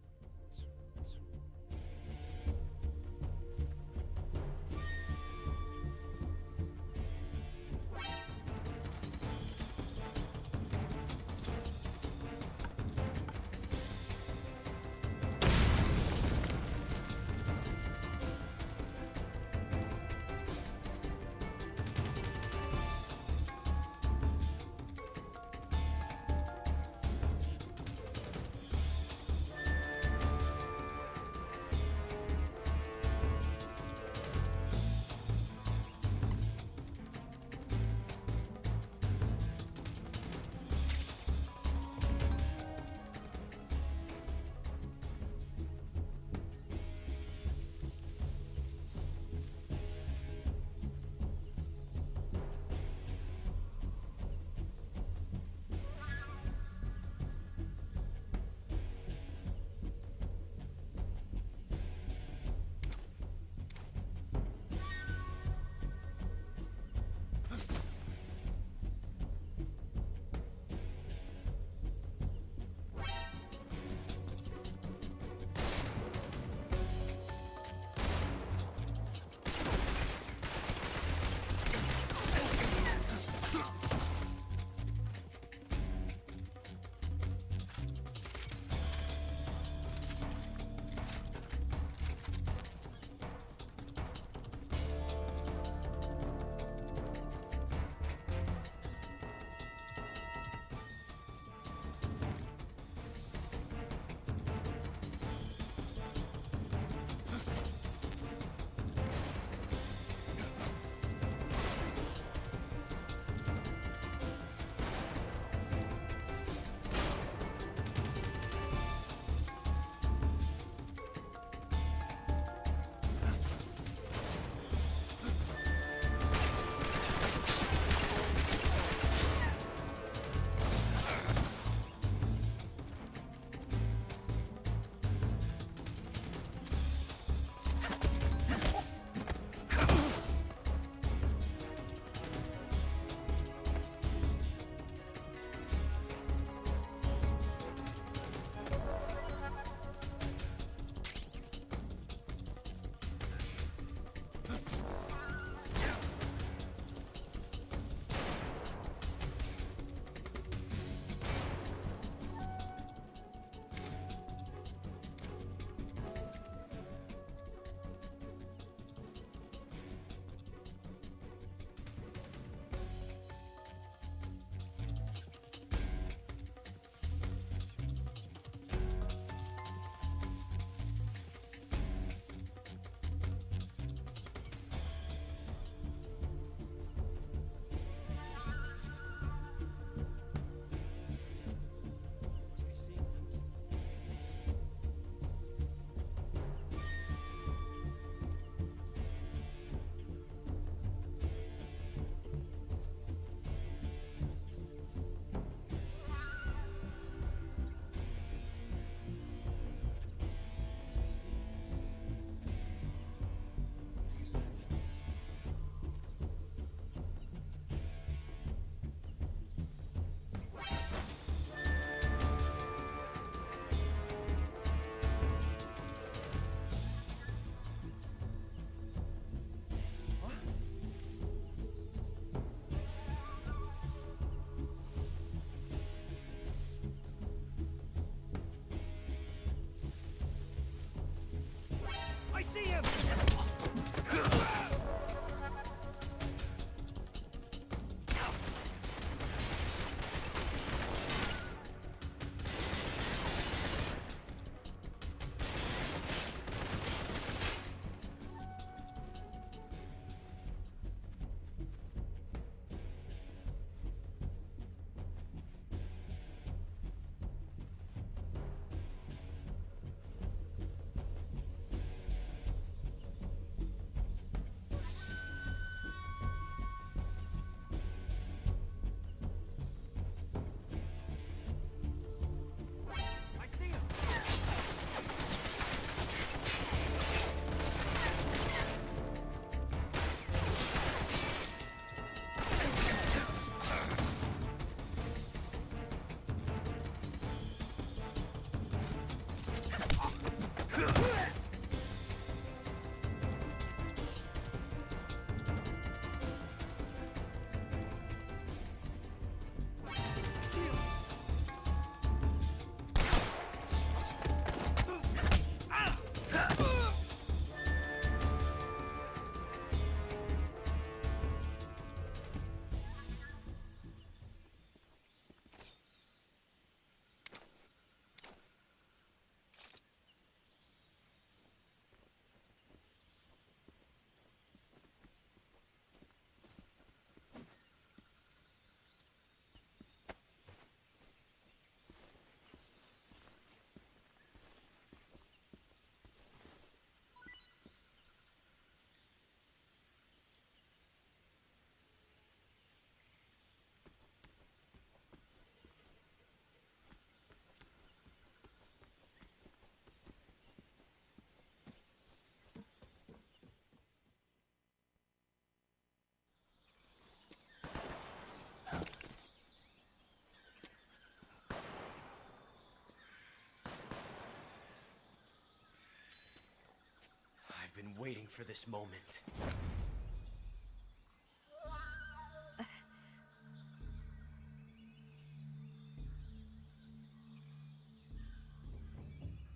waiting for this moment.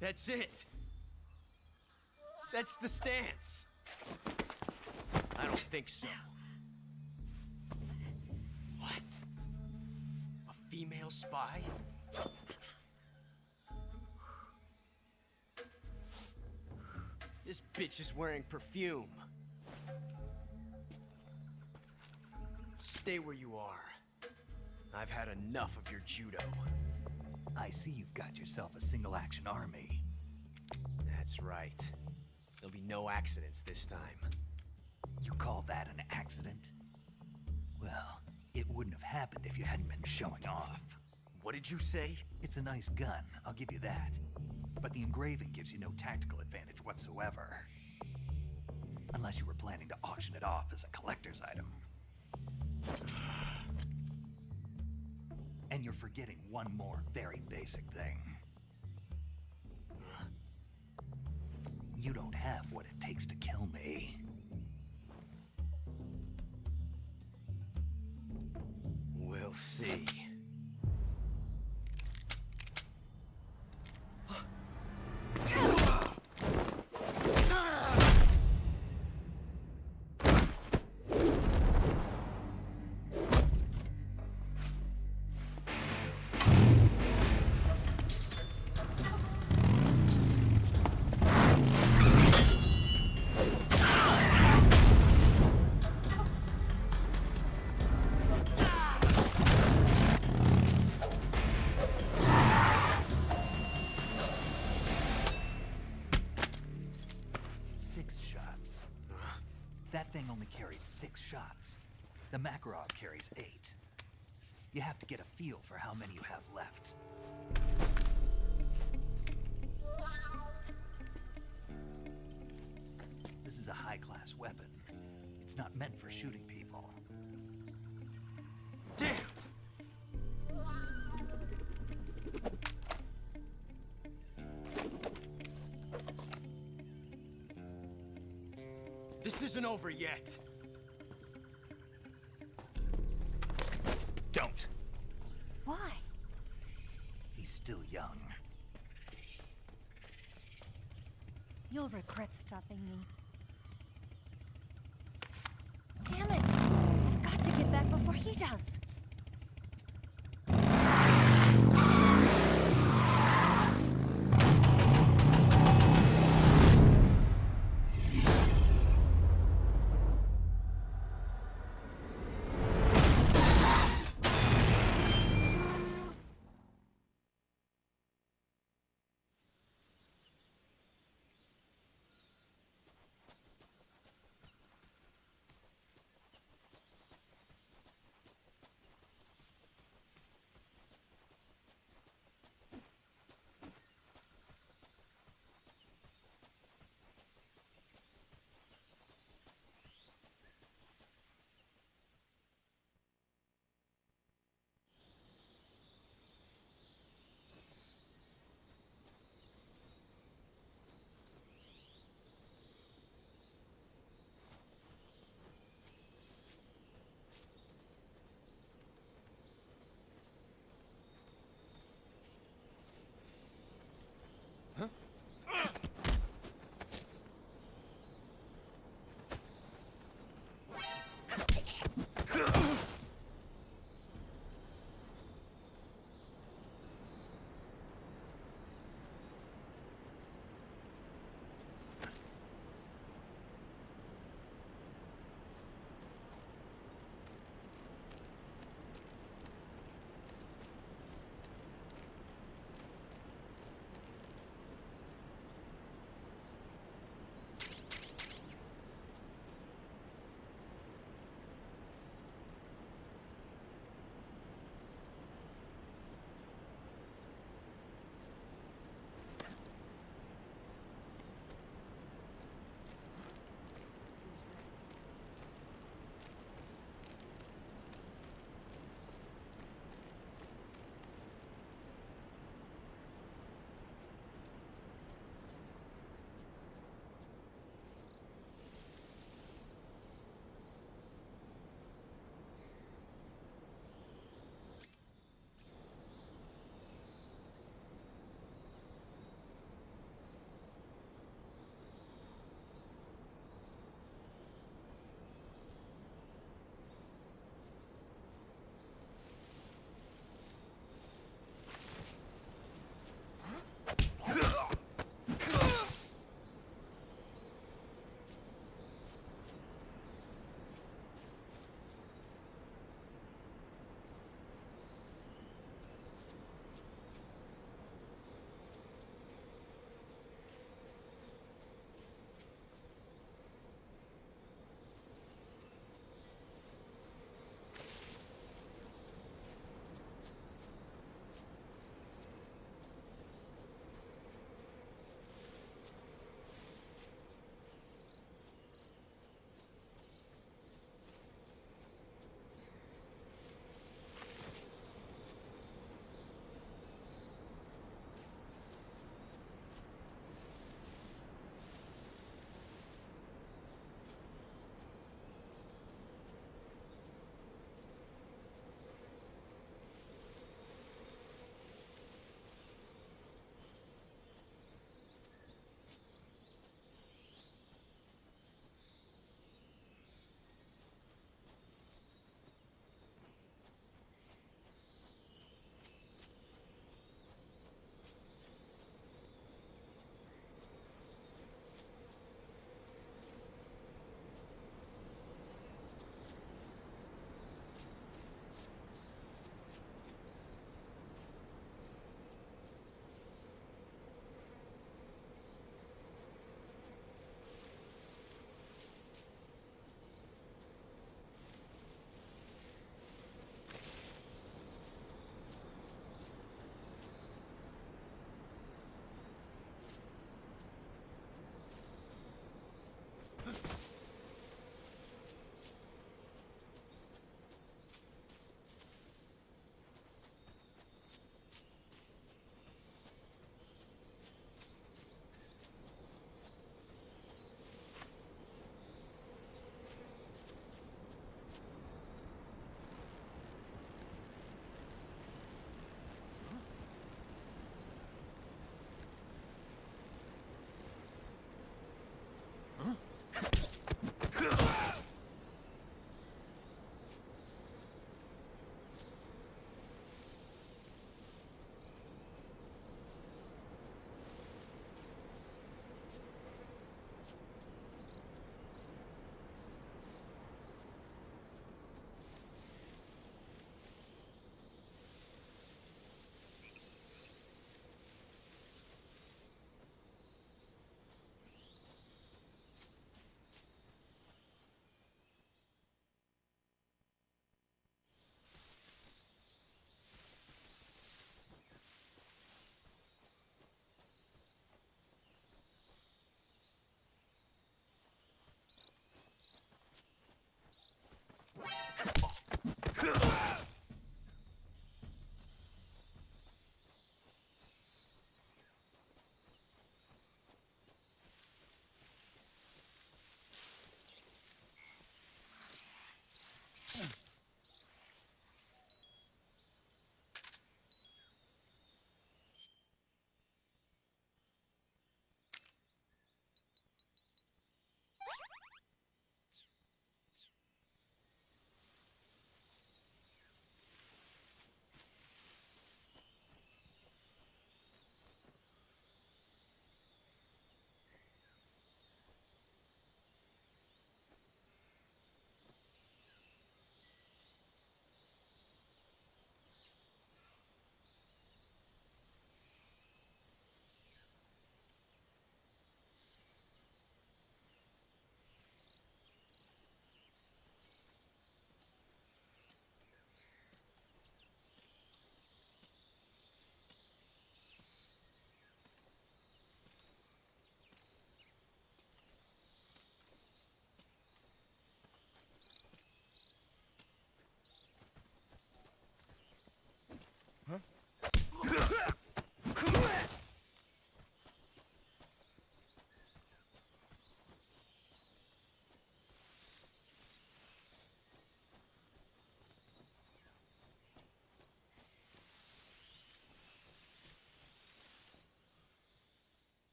That's it. That's the stance. I don't think so. What? A female spy? This bitch is wearing perfume. Stay where you are. I've had enough of your judo. I see you've got yourself a single-action army. That's right. There'll be no accidents this time. You call that an accident? Well, it wouldn't have happened if you hadn't been showing off. What did you say? It's a nice gun, I'll give you that. But the engraving gives you no tactical advantage whatsoever. Unless you were planning to auction it off as a collector's item. And you're forgetting one more very basic thing. You don't have what it takes to kill me. We'll see. That thing only carries 6 shots. The Makarov carries 8. You have to get a feel for how many you have left. This is a high-class weapon. It's not meant for shooting people. Damn! This isn't over yet. Don't. Why? He's still young. You'll regret stopping me. Damn it! I've got to get back before he does.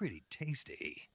pretty tasty.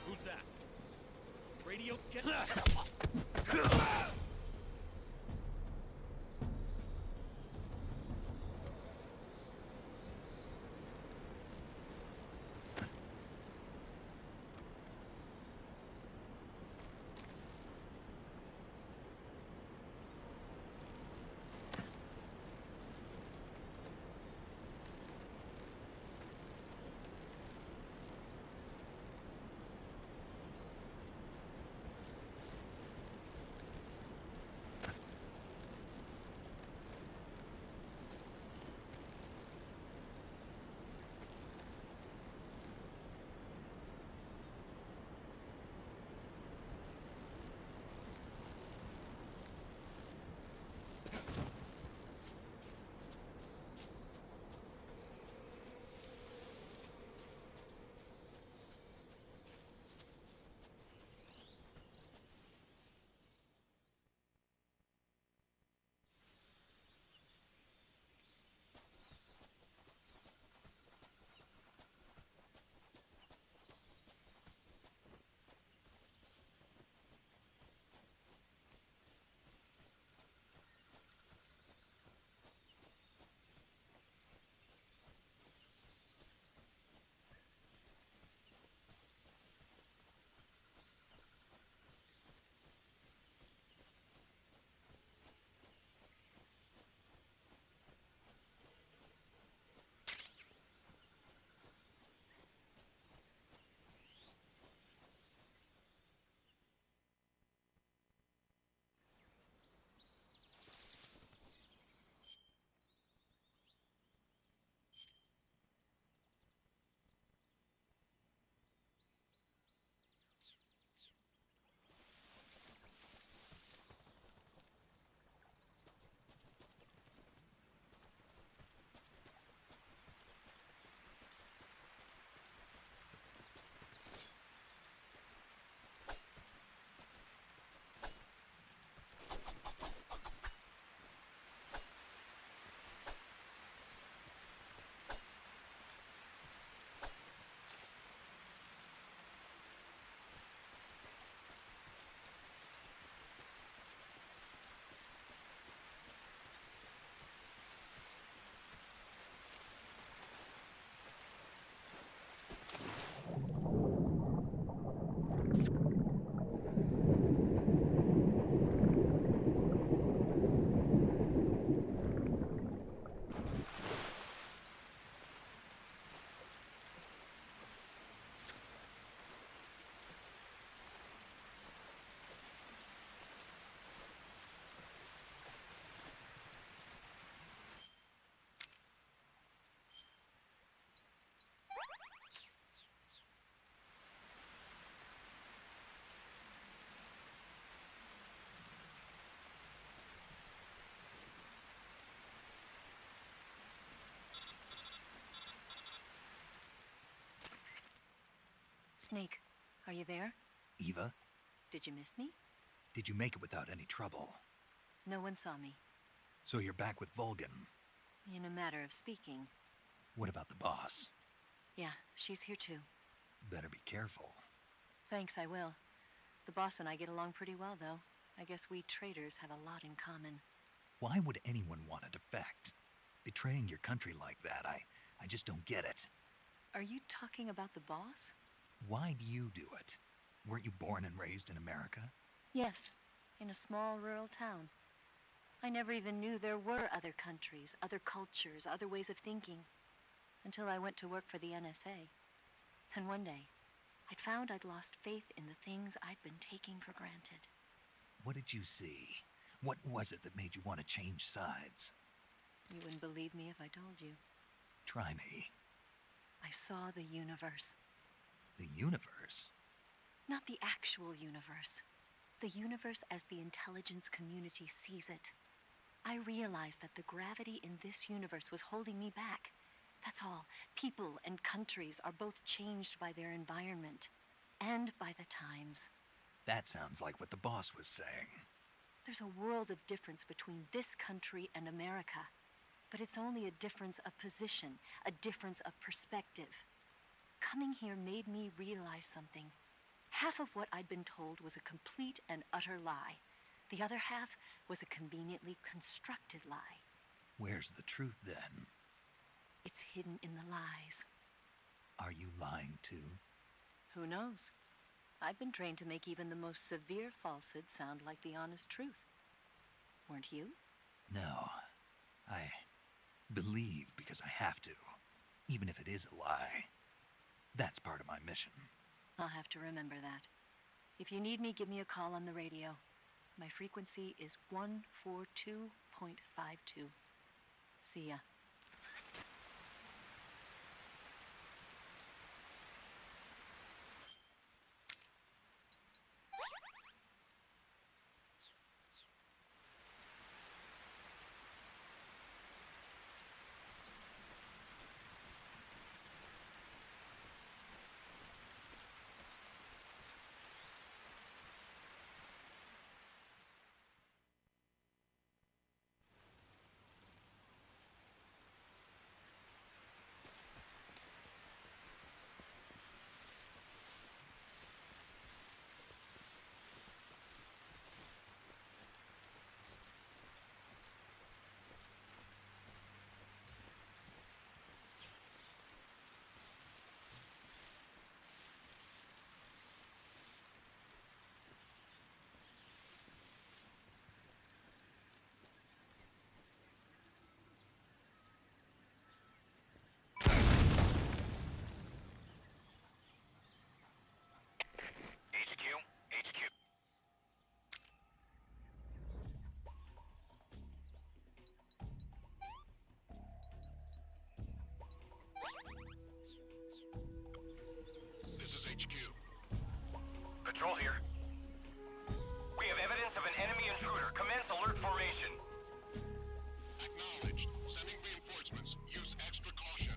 Who's that? Radio get... Snake, are you there? Eva, Did you miss me? did you make it without any trouble? No one saw me. So you're back with Vulcan. In a matter of speaking. What about the boss? Yeah, she's here too. Better be careful. Thanks, I will. The boss and I get along pretty well, though. I guess we traitors have a lot in common. Why would anyone want to defect? Betraying your country like that, I just don't get it. Are you talking about the boss? Why do you do it? Weren't you born and raised in America? Yes, in a small rural town. I never even knew there were other countries, other cultures, other ways of thinking, until I went to work for the NSA. Then one day, I'd found I'd lost faith in the things I'd been taking for granted. What did you see? What was it that made you want to change sides? You wouldn't believe me if I told you. Try me. I saw the universe. The universe? Not the actual universe. The universe as the intelligence community sees it. I realized that the gravity in this universe was holding me back. That's all. People and countries are both changed by their environment and by the times. That sounds like what the boss was saying. There's a world of difference between this country and America, but it's only a difference of position, a difference of perspective. Coming here made me realize something. Half of what I'd been told was a complete and utter lie. The other half was a conveniently constructed lie. Where's the truth, then? It's hidden in the lies. Are you lying, too? Who knows? I've been trained to make even the most severe falsehood sound like the honest truth. Weren't you? No. I believe because I have to, even if it is a lie. That's part of my mission. I'll have to remember that. If you need me, give me a call on the radio. My frequency is 142.52. See ya. This is HQ. Patrol here. We have evidence of an enemy intruder. Commence alert formation. Acknowledged. Sending reinforcements. Use extra caution.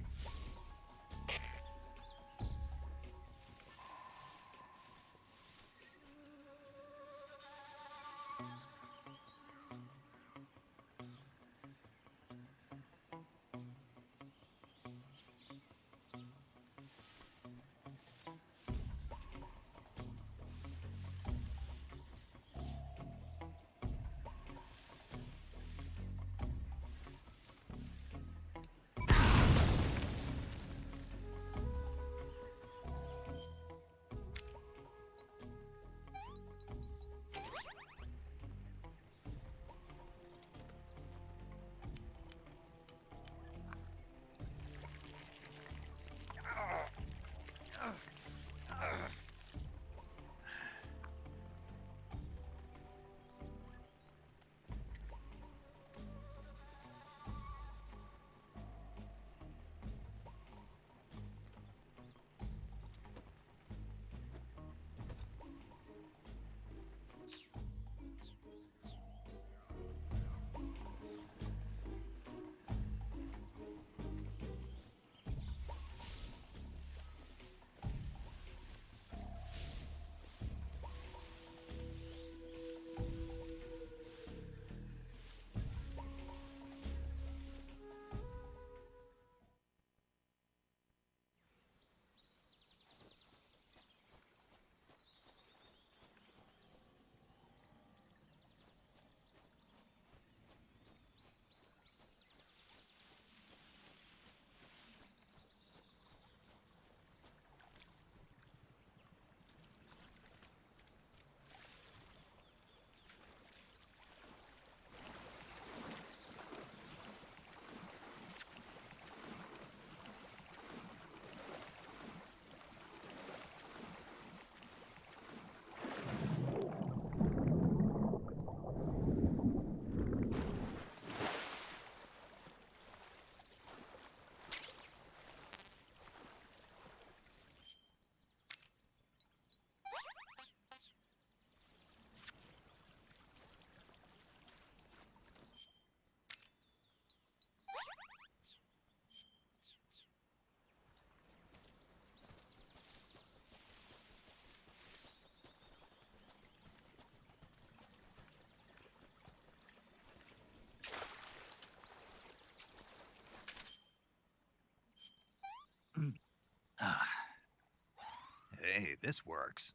Hey, this works.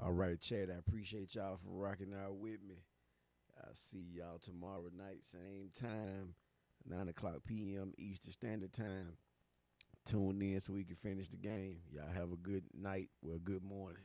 All right, Chad, I appreciate y'all for rocking out with me. I'll see y'all tomorrow night, same time, 9 o'clock p.m. Eastern Standard Time. Tune in so we can finish the game. Y'all have a good night or a good morning.